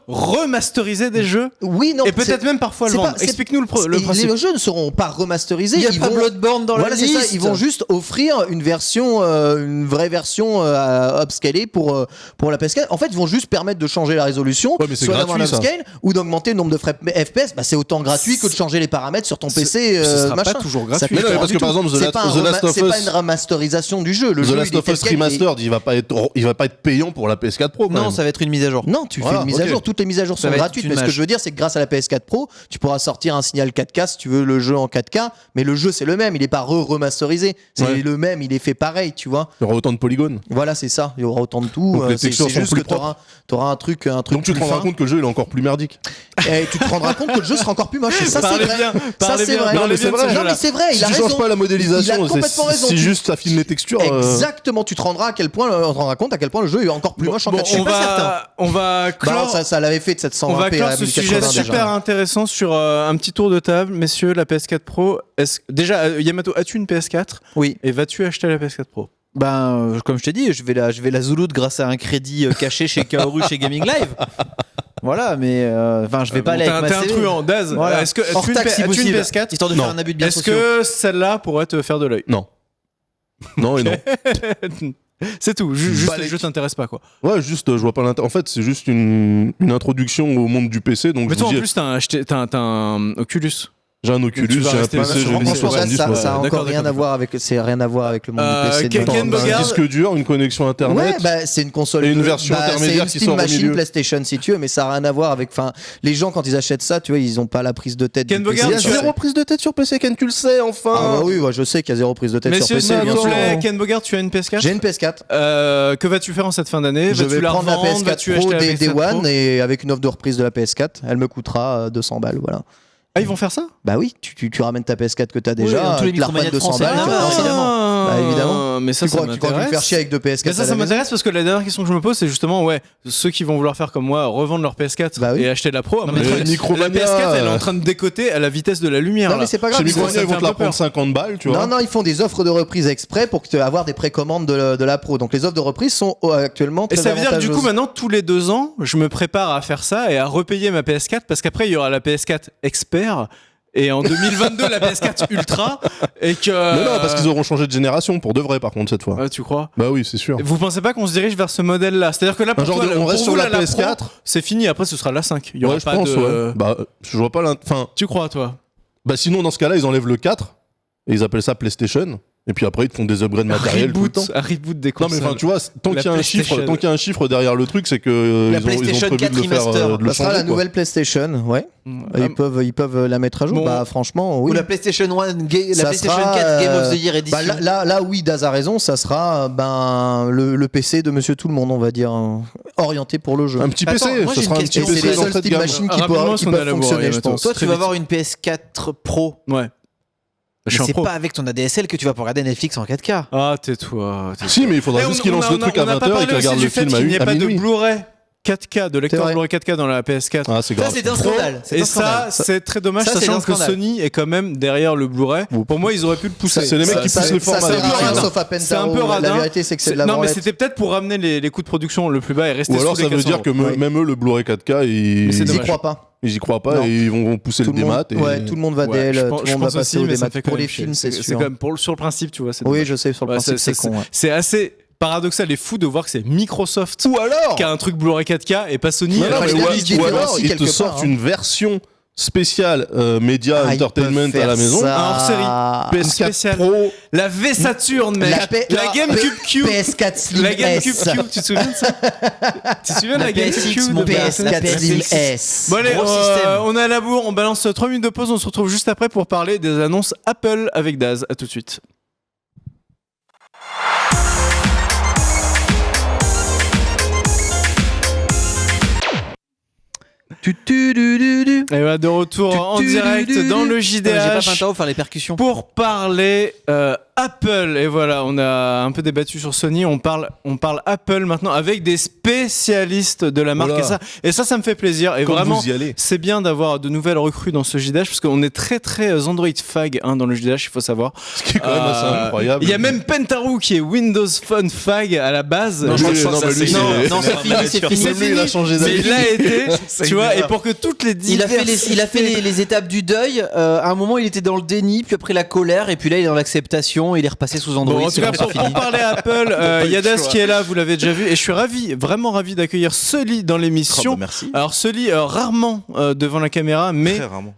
remasteriser des jeux Oui, non. et peut-être même parfois le c'est vendre. pas- c'est- Explique-nous le Et principe. les jeux ne seront pas remasterisés. Il y a ils pas vont- Bloodborne dans Voilà, la c'est liste. ça. Ils vont juste offrir une version, une vraie version upscalée pour la PS4. En fait, ils vont juste permettre de changer la résolution, Ouais, mais c'est soit d'avoir un gratuit, ça. upscale ou d'augmenter le nombre de FPS. Bah, c'est autant gratuit que de changer les paramètres sur ton PC. Ce sera machin. pas toujours Ça gratuit. coûte Mais non, mais rien parce du que par tout. exemple, C'est pas un The Last of c'est pas Us- une remasterisation du jeu. Le The jeu, Last il est of tel Us quel, il est- Remastered, il va pas être payant pour la PS4 Pro. quand Non, même. ça va être une mise à jour. Non, tu Voilà, fais une mise à ok. jour. Toutes les mises à jour Ça sont va être gratuites. une Mais ce que mâche. je veux dire, c'est que grâce à la PS4 Pro, tu pourras sortir un signal 4K si tu veux le jeu en 4K. Mais le jeu, c'est le même. Il est pas remasterisé. C'est Ouais. le même. Il est fait pareil, tu vois. Il y aura autant de polygones. Voilà, c'est ça. Il y aura autant de tout. Donc les C'est textures sont juste plus que tu auras un truc Donc tu te plus rendras fin. compte que le jeu il est encore plus merdique. Et tu te rendras compte que le jeu sera encore plus moche. Et ça, c'est Parlez vrai. bien, Ça, parlez c'est bien, vrai. parlez Non, mais bien c'est de vrai. ce Non, jeu-là. mais c'est vrai. Si Il a tu raison. changes pas la Il modélisation, a complètement raison. si juste ça filme les textures. Exactement. Tu te rendras compte à quel point le jeu est encore plus moche en 4K. Je suis on pas certain. va Bah, clore. ça l'avait fait de cette 120p On va clore à ce sujet 1080 déjà. super intéressant sur un petit tour de table, messieurs. La PS4 Pro. Déjà, Yamato, as-tu une PS4 Oui. et vas-tu acheter la PS4 Pro? Comme je t'ai dit, je vais la zouloute grâce à un crédit caché chez Kaoru chez Gaming Live. Voilà, mais je vais pas aller avec ma T'es un CV. truand, Daz. Voilà. Est-ce que Hors as-tu une, taxe, si as-tu une possible, PS4? histoire de Non. faire un abus de biens Est-ce sociaux. que celle-là pourrait te faire de l'œil? Non. Non et non. C'est tout. Je t'intéresse pas quoi. Ouais, juste, je vois pas l'intérêt. En fait, c'est juste une introduction au monde du PC. Donc, Mais je toi vous en dis, plus t'as un Oculus. j'ai un Oculus, vas j'ai un rester PC, sur j'ai une Franchement, 1070. ça a D'accord, encore rien à voir avec, c'est rien à voir avec le monde du PC. Ken non. Bogard- Un disque dur, une connexion internet. Ouais, c'est une console Et une de- version intermédiaire c'est qui une Steam sort au Machine milieu. PlayStation si tu veux, mais ça n'a rien à voir avec. Enfin, les gens quand ils achètent ça, tu vois, ils ont pas la prise de tête. Ken du Bogard, Il y a PC. tu as- zéro prise de tête sur PC, Ken, tu le sais, enfin. Ah bah oui, je sais qu'il y a zéro prise de tête Messieurs, sur s'il PC. vous Bien sûr. plaît, Ken Bogard, tu as une PS4? J'ai une PS4. Que vas-tu faire en cette fin d'année? Je Vas-tu vais la prendre la revendre? Vas-tu PS4 Pro acheter la des PS4 Pro? One et avec une offre de reprise de la PS4, elle me coûtera 200 balles, voilà. Ah, ils vont faire ça? Bah oui, tu ramènes ta PS4 que t'as Oui, déjà, dans tous les tu la remets Micromania 200 français, balles. ah, tu bah, vois, évidemment. Bah, évidemment. Mais ça, Tu crois que tu veux faire chier avec deux PS4 Mais ça à la maison m'intéresse parce que la dernière question que je me pose, c'est justement, ouais, ceux qui vont vouloir faire comme moi, revendre leur PS4 Bah oui. et acheter la Pro. Non, mais la Micromania, PS4, elle est en train de décoter à la vitesse de la lumière. Non là. mais c'est pas Chez grave. Micro- Micromania, ça ils me vont fait te un la peu peur. prendre 50 balles, tu vois. Non, ils font des offres de reprise exprès pour avoir des précommandes de la Pro. Donc les offres de reprise sont actuellement Et très ça veut dire que du coup, avantageuses. maintenant, tous les 2 ans, je me prépare à faire ça et à repayer ma PS4 parce qu'après, il y aura la PS4 Expert. Et en 2022, la PS4 Ultra. Et que. Non, parce qu'ils auront changé de génération pour de vrai, par contre, cette fois. Ouais, tu crois? Bah oui, c'est sûr. Vous pensez pas qu'on se dirige vers ce modèle-là? C'est-à-dire que là, pour Un genre toi, de- on pour reste vous, sur la Pro, PS4. c'est fini. Après, ce sera la 5. Il y aura Ouais, je pas pense, de. ouais. Bah, je vois pas Enfin, Tu crois, toi? bah sinon, dans ce cas-là, ils enlèvent le 4 et ils appellent ça PlayStation. Et puis après, ils te font des upgrades matériels tout le temps. Un reboot des Non consoles. mais enfin tu vois, tant La qu'il y a un chiffre, PlayStation. tant qu'il y a un chiffre derrière le truc, c'est que La ils ont PlayStation prévu 4 de le faire, remaster. de le Ça sera changer, la quoi. nouvelle PlayStation, ouais. Ils peuvent la mettre à jour. Bon. Bah franchement, oui. Ou la PlayStation 1, la Ça PlayStation sera, 4 Game of the Year Edition. Bah, là, oui, Daz a raison, ça sera le PC de Monsieur Tout le Monde, on va dire, orienté pour le jeu. Un petit Attends, PC, moi, ça j'ai sera une un petit question. Et c'est PC les seules d'entrée de Steam gamme. Machines qui Rapidement, peuvent si on a la fonctionner, voir, je Yamato. pense. Toi, Très tu vas vite. avoir une PS4 Pro. Ouais. Je suis Mais un c'est pro. pas avec ton ADSL que tu vas pouvoir regarder Netflix en 4K. Ah, tais-toi. Si, mais il faudra Eh, juste qu'il lance le truc à 20h et qu'il regarde le film Il n'y a à pas de minuit. Blu-ray 4K, de lecteur vrai. Blu-ray 4K dans la PS4. Ah, c'est Ça, grave. c'est un scandale. C'est Et un scandale. ça, c'est très dommage, Ça, c'est sachant un que scandale. Sony est quand même derrière le Blu-ray. Pour moi, ils auraient pu le pousser. C'est les mecs qui poussent les Ça formats. sert à rien, radin. sauf à C'est un Pentaro. peu radin. La vérité, c'est que c'est de la Non, mais branlette. c'était peut-être pour ramener les coûts de production le plus bas et rester Ou alors sous les ça veut 400 dire que euros. Oui. même eux, le Blu-ray 4K, Mais c'est Ils y dommage. croient pas. ils y croient pas Non. et ils vont pousser Tout le le monde, démat. ouais, tout le monde va Ouais, DL, je tout pense- le je monde va pense passer aussi, au mais ça démat. me fait quand Pour même les chier. films, c'est C'est sûr. quand même sur le principe, tu vois. c'est Oui, dommage. je sais, sur le Ouais, principe, c'est con. Ouais. C'est assez paradoxal et fou de voir que c'est Microsoft Ou alors qui a un truc Blu-ray 4K et pas Sony. Non, non, parce mais que ou- ils se ou différencient alors ils te quelque part, sortent hein. une version spéciale média Ah, ils entertainment peuvent à la faire maison. ça. Un hors-série. PS4 spéciale. Pro. La V Saturn, mec. La GameCube Cube. PS4 Slim La GameCube S. Cube, tu te souviens de ça? Tu te souviens de la GameCube PSX, Cube mon de gars. PS4? PS4 Slim S. Bon allez, Gros système. on est à la bourre, on balance 3 minutes de pause, on se retrouve juste après pour parler des annonces Apple avec Daz. À tout de suite. Et voilà, de retour en direct dans le J'ai pas JDH Pintao faire les percussions. pour parler Apple. Et voilà, on a un peu débattu sur Sony, on parle Apple maintenant avec des spécialistes de la marque. Voilà. Et ça me fait plaisir. Et Comme vraiment, vous y allez. c'est bien d'avoir de nouvelles recrues dans ce JDH parce qu'on est très Android fag dans le JDH, il faut savoir. Ce qui est quand même assez incroyable. Il y a même Pentaro qui est Windows Phone fag à la base. Non, Je lui, pense que non, ça, mais lui, c'est- Non, c'est fini, c'est fini. Même lui, il a changé mais d'avis. il a été, tu vois, et pour que toutes les Il a fait les étapes du deuil. À un moment, il était dans le déni, puis après la colère, et puis là, il est dans l'acceptation. Il est repassé sous Android. Bon, en tout c'est cas, bon, c'est pour fini. parler Apple, Yadas qui est là, vous l'avez déjà vu, et je suis vraiment ravi d'accueillir Sully dans l'émission. Merci. Alors Sully, rarement devant la caméra, mais Très rarement.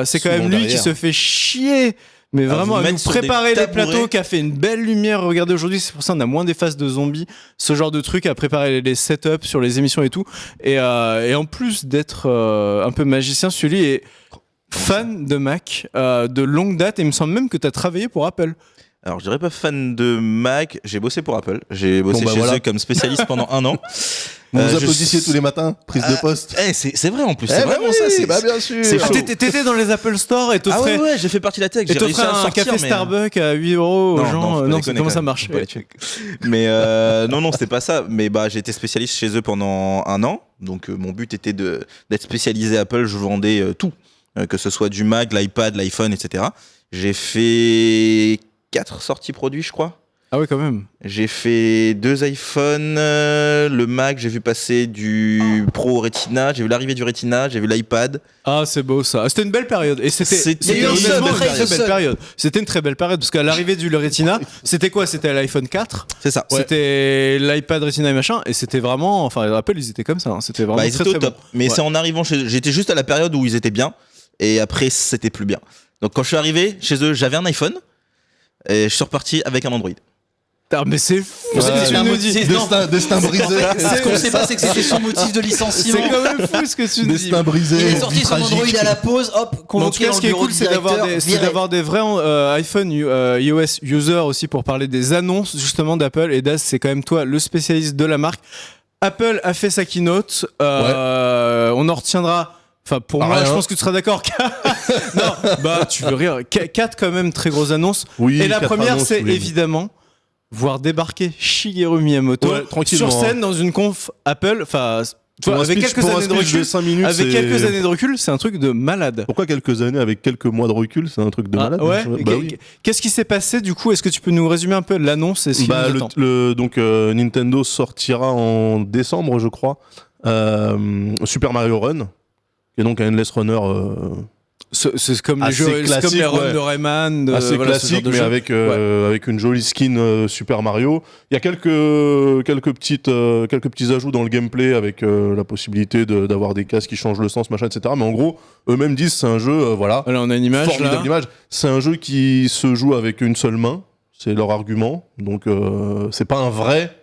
c'est quand Souvent même lui derrière. qui se fait chier. Mais À vraiment, vous à mettre nous sur des préparer les tabourets. plateaux, qui a fait une belle lumière. Regardez aujourd'hui, c'est pour ça on a moins des phases de zombies, ce genre de truc, à préparer les setups sur les émissions et tout. Et en plus d'être un peu magicien, Sully est fan de Mac de longue date, et il me semble même que tu as travaillé pour Apple. Alors, je dirais pas fan de Mac, j'ai bossé pour Apple. J'ai bossé Bon, bah chez voilà. eux comme spécialiste pendant 1 an. Vous vous je applaudissiez s- tous les matins, prise de poste. C'est vrai en plus, c'est Eh bah vraiment oui, ça. C'est bah bien sûr. c'est Ah, chaud. t'étais dans les Apple Store et Ah t'offrais ouais, j'ai fait partie de la tech. et J'ai réussi t'offrais à un sortir, café mais- Starbucks à 8 euros aux Non, gens. faut pas Non, déconner, c'est comment quand ça même. marche Faut pas les tuer. Mais non, c'était pas ça. Mais bah, j'ai été spécialiste chez eux pendant 1 an. Donc mon but était d'être spécialisé Apple. Je vendais tout, que ce soit du Mac, l'iPad, l'iPhone, etc. J'ai fait 4 sorties produits, je crois. Ah oui, quand même. J'ai fait 2 iPhones, le Mac, j'ai vu passer du Pro au Retina, j'ai vu l'arrivée du Retina, j'ai vu l'iPad. Ah, c'est beau ça. C'était une belle période. Et C'était Il y a eu un seul, honnêtement une après, très il y a eu belle seul. période. C'était une très belle période parce qu'à l'arrivée du Retina, c'était quoi? C'était l'iPhone 4, C'est ça. c'était l'iPad Retina et machin, et c'était vraiment. Enfin, Apple, ils étaient comme ça. Hein. C'était vraiment Bah, ils très étaient très au top. bon. Mais Ouais. c'est en arrivant j'étais juste à la période où ils étaient bien, et après c'était plus bien. Donc quand je suis arrivé chez eux, j'avais un iPhone, et je suis reparti avec un Android. Ah, mais c'est fou. Ouais, ce que c'est tu un nous motif- dis. Destin brisé. Ce qu'on sait pas, c'est que c'était son motif de C'est licenciement. quand même fou ce que tu nous dis. Destin brisé. Il est sorti vie son Android tragique. à la pause, hop, Mais en tout convoqué cas, dans ce le qui est bureau cool, du c'est directeur, viré. d'avoir des vrais iPhone iOS users aussi pour parler des annonces justement d'Apple. Et Daz, c'est quand même toi le spécialiste de la marque. Apple a fait sa keynote. On en retiendra. Enfin, pour moi, rien. je pense que tu seras d'accord. Non, bah, tu veux rire. 4 quand même très grosses annonces. Oui, Et la 4 première, annonces, c'est oui. évidemment voir débarquer Shigeru Miyamoto Ouais, tranquillement, sur scène dans une conf Apple. Enfin, tu vois, Pour un avec speech- quelques pour un années de speech recul. 5 minutes, Avec c'est- quelques années de recul, c'est un truc de malade. Pourquoi quelques années avec quelques mois de recul, c'est un truc de Ah, malade. ouais. Bah oui. Qu'est-ce qui s'est passé du coup? Est-ce que tu peux nous résumer un peu l'annonce et ce qui Bah, nous attend donc Nintendo sortira en décembre, je crois, Super Mario Run, qui est donc un endless runner C'est comme les assez jeux, c'est comme classique, les runs ouais. de Rayman, assez voilà, ce genre classique, de mais jeu. avec une jolie skin Super Mario. Il y a quelques petits ajouts dans le gameplay avec la possibilité d'avoir des cases qui changent le sens, machin, etc. Mais en gros, eux-mêmes disent c'est un jeu, voilà, Voilà, on a une image formidable là. image. C'est un jeu qui se joue avec une seule main, c'est leur argument. Donc c'est pas un vrai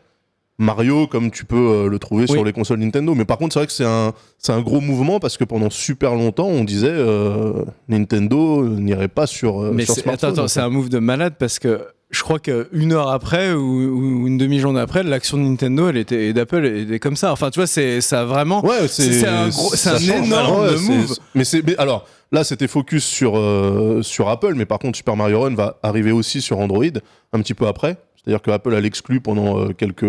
Mario comme tu peux le trouver Oui. sur les consoles Nintendo. Mais par contre, c'est vrai que c'est un gros mouvement parce que pendant super longtemps, on disait Nintendo n'irait pas sur, Mais sur c'est- smartphone. attends, c'est un move de malade parce que je crois qu'une heure après ou une demi-journée après, l'action de Nintendo et d'Apple était comme ça. Enfin, tu vois, ça a vraiment. Ouais, c'est un ça change. énorme Ouais, move. Mais alors là, c'était focus sur Apple, mais par contre, Super Mario Run va arriver aussi sur Android un petit peu après. C'est-à-dire que Apple a l'exclu pendant quelques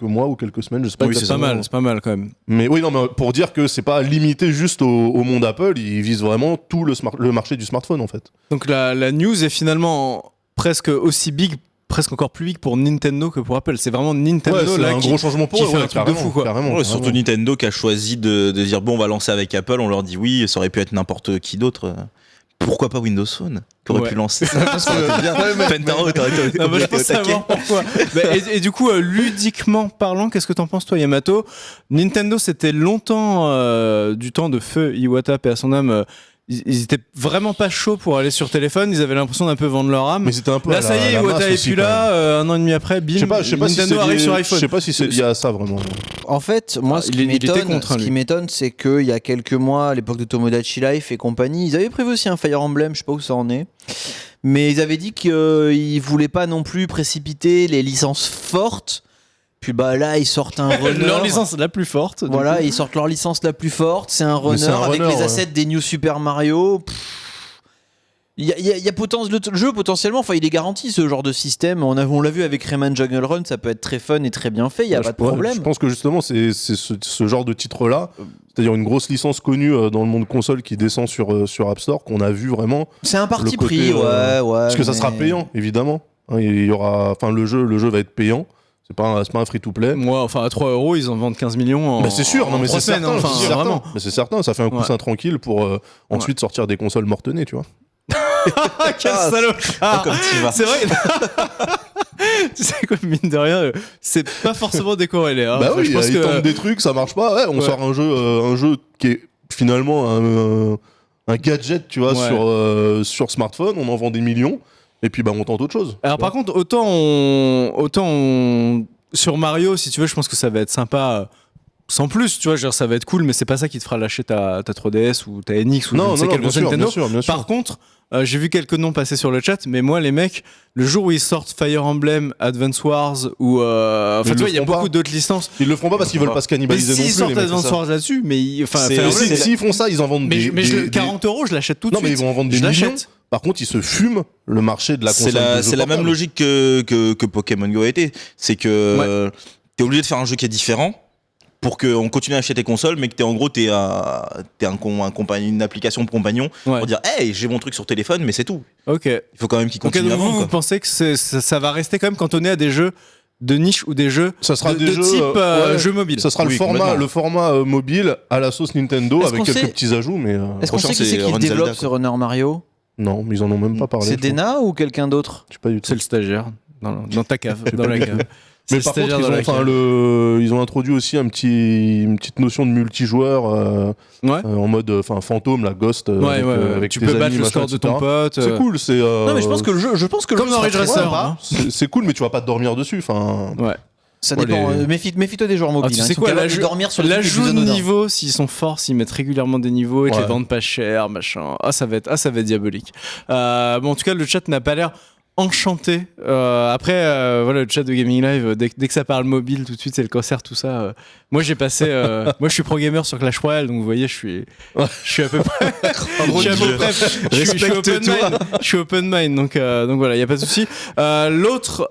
mois ou quelques semaines, je sais pas. Oui, c'est pas exactement. mal, c'est pas mal quand même. Mais oui, non, mais pour dire que c'est pas limité juste au monde Apple, ils visent vraiment tout le marché du smartphone en fait. Donc la news est finalement presque aussi big, presque encore plus big pour Nintendo que pour Apple. C'est vraiment Nintendo Ouais, c'est là un qui gros changement pour qui eux, fait ouais, un truc de carrément, fou, quoi. carrément, Ouais, surtout carrément. Nintendo qui a choisi de dire bon, on va lancer avec Apple, on leur dit oui, ça aurait pu être n'importe qui d'autre. Pourquoi pas Windows Phone qui aurait Ouais. pu lancer ça? Ça aurait été bien. Pentaro, t'aurais été Ah bah, je au pense taquet. savoir pourquoi. Bah, et du coup, ludiquement parlant, qu'est-ce que t'en penses toi, Yamato? Nintendo, c'était longtemps du temps de feu Iwata, paix à son âme. Ils étaient vraiment pas chauds pour aller sur téléphone. Ils avaient l'impression d'un peu vendre leur âme. Mais c'était un peu Là, à ça y est, la Iwata masse est aussi, plus quand là. même. Un an et demi après, bim, Je sais pas si Nintendo c'est arrive lié- sur iPhone. Je sais pas si c'est lié à ça vraiment. En fait, moi, Ah, ce il qui était m'étonne, contre, lui. c'est qu'il y a quelques mois, à l'époque de Tomodachi Life et compagnie, ils avaient prévu aussi un Fire Emblem, je sais pas où ça en est, mais ils avaient dit qu'ils voulaient pas non plus précipiter les licences fortes. Puis bah là, ils sortent un runner. Leur licence la plus forte. du Voilà, coup. ils sortent leur licence la plus forte. C'est un runner c'est un avec runner, les ouais. assets des New Super Mario. Il y a le jeu potentiellement, enfin il est garanti ce genre de système. On l'a vu avec Rayman Jungle Run, ça peut être très fun et très bien fait. Il y a Ouais, pas de ouais, problème. Je pense que justement, c'est ce genre de titre-là, c'est-à-dire une grosse licence connue dans le monde console qui descend sur App Store, qu'on a vu vraiment. C'est un parti le côté, pris, ouais. Parce que ça mais- sera payant, évidemment. Hein, il y aura, enfin, le jeu va être payant. C'est pas un free-to-play. Moi, enfin, à 3 euros, ils en vendent 15 millions en. Bah, c'est sûr, non en mais 3 c'est semaines, certain, enfin, c'est certain. vraiment. Mais c'est certain, ça fait un coussin Ouais. tranquille pour ensuite sortir des consoles mortenées, tu vois. Ah, quel salaud! Oh, comme tu vas. C'est vrai. Tu sais quoi, mine de rien, c'est pas forcément décorrélé. Hein. Bah Enfin, oui, je pense ils que tentent des trucs, ça marche pas. Ouais, on Ouais. sort un jeu qui est finalement un gadget, tu vois, Ouais. sur smartphone, on en vend des millions, et puis bah on tente autre chose. Alors par contre, autant sur Mario, si tu veux, je pense que ça va être sympa sans plus, tu vois, genre, ça va être cool, mais c'est pas ça qui te fera lâcher ta 3DS ou ta NX ou je Non, ne sais non, quelle bien console sûr, Nintendo. bien sûr, bien sûr. Par contre, j'ai vu quelques noms passer sur le chat, mais moi, les mecs, le jour où ils sortent Fire Emblem, Advance Wars ou. Enfin, Ils tu vois, le il y a feront beaucoup pas. d'autres licences. Ils le feront pas parce qu'ils veulent pas se Mais cannibaliser s'ils non plus. sortent les mecs, Advance c'est ça. Wars là-dessus, mais. Enfin, C'est- Fire Mais Emblem, s'ils font ça, ils en vendent des. mais des- 40 euros, je l'achète tout de Non, mais suite. ils vont en vendre des Je millions. l'achète. Par contre, ils se fument le marché de la console. C'est la même logique que Pokémon Go a été. C'est que t'es obligé de faire un jeu qui est différent pour qu'on continue à acheter tes consoles, mais que t'es une application compagnon Ouais. pour dire hey, j'ai mon truc sur téléphone, mais c'est tout. Ok. Il faut quand même qu'il Ok, continue donc à vendre. vous quoi. pensez que ça va rester quand même cantonné à des jeux de niche ou des jeux Ça sera de des jeux, type ouais. jeu mobile. Ça sera Oui, le format mobile à la sauce Nintendo Est-ce avec qu'on quelques sait- petits ajouts, mais Est-ce qu'on prochain, sait qui c'est c'est qui Run développe Zelda, ce Runner Mario? non, mais ils en ont même pas parlé. C'est je pense. Dena ou quelqu'un d'autre? Je sais pas du tout. C'est le stagiaire dans ta cave, dans la cave. Mais C'est par le contre, stagiaire dans la cave. ils ont introduit aussi une petite notion de multijoueur Ouais. en mode fantôme, la Ghost. Avec Tu tes peux amis, battre le machin, score de etc. ton pote. C'est cool, c'est. Non, mais je pense que le Comme jeu dans sera Ridge très Racer, sympa. hein. c'est cool, mais tu vas pas te dormir dessus. Enfin, Ouais. Ça Ouais, dépend. les- Méfie-toi des joueurs mobiles. Ah, tu hein. sais Ils sont quoi, capables de dormir sur les trucs les l'ajout plus de anodins. niveau, s'ils sont forts, s'ils mettent régulièrement des niveaux et qu'ils Ouais. les vendent pas cher, machin. Ça va être diabolique. Bon, en tout cas, le chat n'a pas l'air enchanté. Après, voilà, le chat de Gaming Live, dès que ça parle mobile, tout de suite, c'est le cancer, tout ça. Moi, j'ai passé. Moi, je suis pro gamer sur Clash Royale, donc vous voyez, je suis à peu près. je suis à peu près. Je suis open mind. Je suis open mind, donc voilà, il y a pas de souci. L'autre,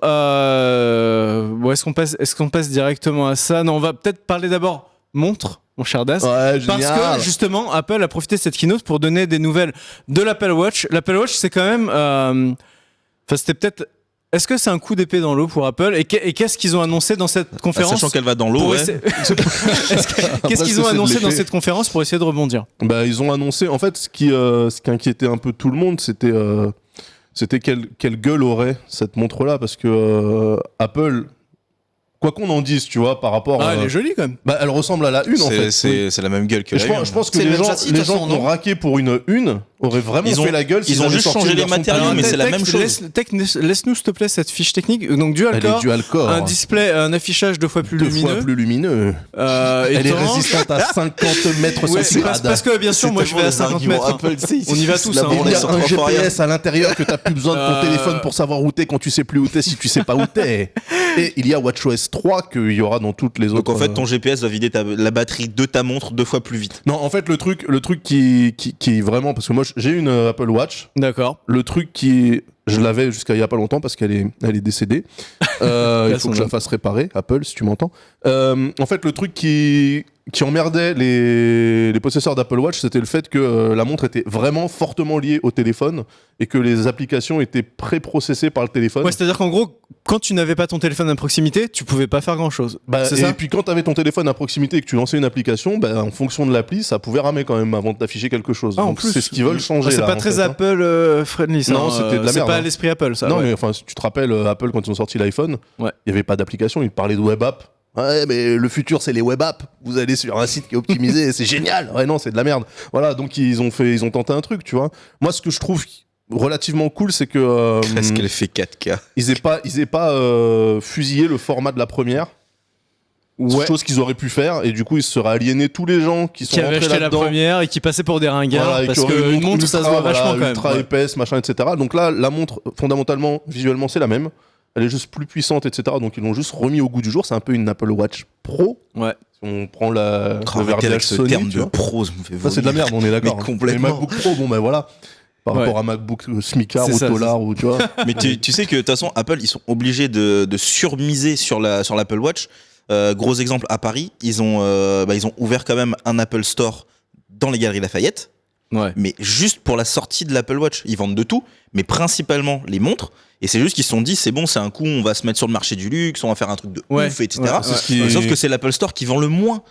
bon, est-ce qu'on passe directement à ça? Non, on va peut-être parler d'abord montre, mon cher Daz. ouais, Parce génial. que justement, Apple a profité de cette keynote pour donner des nouvelles de l'Apple Watch. L'Apple Watch, c'est quand même. Enfin, c'était peut-être. Est-ce que c'est un coup d'épée dans l'eau pour Apple et qu'est-ce qu'ils ont annoncé dans cette conférence Sachant qu'elle va dans l'eau, pour ouais. Qu'est-ce qu'ils ont c'est de annoncé dans l'épée. cette conférence pour essayer de rebondir? Bah, ils ont annoncé. En fait, ce qui inquiétait un peu tout le monde, c'était quelle gueule aurait cette montre-là, parce que Apple, quoi qu'on en dise, tu vois, par rapport. Ah, elle est jolie quand même. Bah, elle ressemble à la une en fait. C'est la même gueule que Et la je une. pense que C'est le les même gens, châssis, de les toute gens façon, qui ont non raqué pour une auraient vraiment Ils ont- fait la gueule. ils s'ils ont avaient juste sorti changé une les version matériaux, plus mais minime. c'est la même chose. Laisse-nous s'il te plaît cette fiche technique. Donc dual Elle est core, dual core. un display, un affichage 2 fois plus deux lumineux. fois plus lumineux. Elle est étanche. résistante à 50 mètres Ouais, centimètres. parce que bien sûr, moi je vais à 50 mètres. hein. On y va tous. hein. Il y a sur un trois fois rien. GPS à l'intérieur que t'as plus besoin de ton téléphone pour savoir où t'es quand tu sais plus où t'es si tu sais pas où t'es. Et il y a WatchOS 3 qu'il y aura dans toutes les autres. Donc en fait, ton GPS va vider la batterie de ta montre 2 fois plus vite. Non, en fait, le truc qui est vraiment, parce que moi j'ai une Apple Watch. D'accord. Le truc je l'avais jusqu'à il y a pas longtemps parce qu'elle est décédée. Il faut que je la fasse réparer, Apple, si tu m'entends. En fait, le truc qui emmerdait les possesseurs d'Apple Watch, c'était le fait que la montre était vraiment fortement liée au téléphone et que les applications étaient pré-processées par le téléphone. Ouais, c'est-à-dire qu'en gros, quand tu n'avais pas ton téléphone à proximité, tu pouvais pas faire grand-chose. Bah, c'est et ça puis quand tu avais ton téléphone à proximité et que tu lançais une application, bah, en fonction de l'appli, ça pouvait ramer quand même avant de t'afficher quelque chose. Ah, en Donc, plus. c'est ce qu'ils veulent changer. C'est là, pas en très fait, hein. Apple friendly, ça. Non, hein. c'était de la C'est merde, pas hein. à l'esprit Apple, ça. Non, ouais. mais enfin, si tu te rappelles, Apple, quand ils ont sorti l'iPhone, il Ouais. n'y avait pas d'application, ils parlaient de web app. Ouais, mais le futur, c'est les web apps. Vous allez sur un site qui est optimisé, et c'est génial. Ouais, non, c'est de la merde. Voilà, donc ils ont tenté un truc, tu vois. Moi, ce que je trouve relativement cool, c'est que Est-ce qu'elle fait 4K? ils aient pas fusillé le format de la première. Ouais. Chose qu'ils auraient pu faire, et du coup, ils se seraient aliénés tous les gens qui sont Qui avait rentrés acheté la là-dedans. première et qui passait pour des ringards Voilà, et parce qui aurait qu'une montre, ça se voit ultra, vachement voilà, quand même. ultra Ouais. épaisse, machin, etc. Donc là, la montre, fondamentalement, visuellement, c'est la même. Elle est juste plus puissante, etc. Donc ils l'ont juste remis au goût du jour. C'est un peu une Apple Watch Pro. Ouais. Si on prend le Arrêtez verbiage avec ce Sony, terme tu de vois. pro, ça me fait Ça, c'est de la vomir. merde, on est d'accord. Mais hein. complètement. Les MacBook Pro, bon ben voilà. Par Ouais. rapport à MacBook Smicard C'est ou ça, Tolar ou tu vois. Mais tu sais que de toute façon, Apple, ils sont obligés de surmiser sur l'Apple Watch. Gros exemple, à Paris, ils ont ouvert quand même un Apple Store dans les Galeries Lafayette. Ouais. Mais juste pour la sortie de l'Apple Watch. Ils vendent de tout, mais principalement les montres. Et c'est juste qu'ils se sont dit, c'est bon, c'est un coup, on va se mettre sur le marché du luxe, on va faire un truc de Ouais. ouf, etc. Ouais, c'est ce qui- Sauf que c'est l'Apple Store qui vend le moins.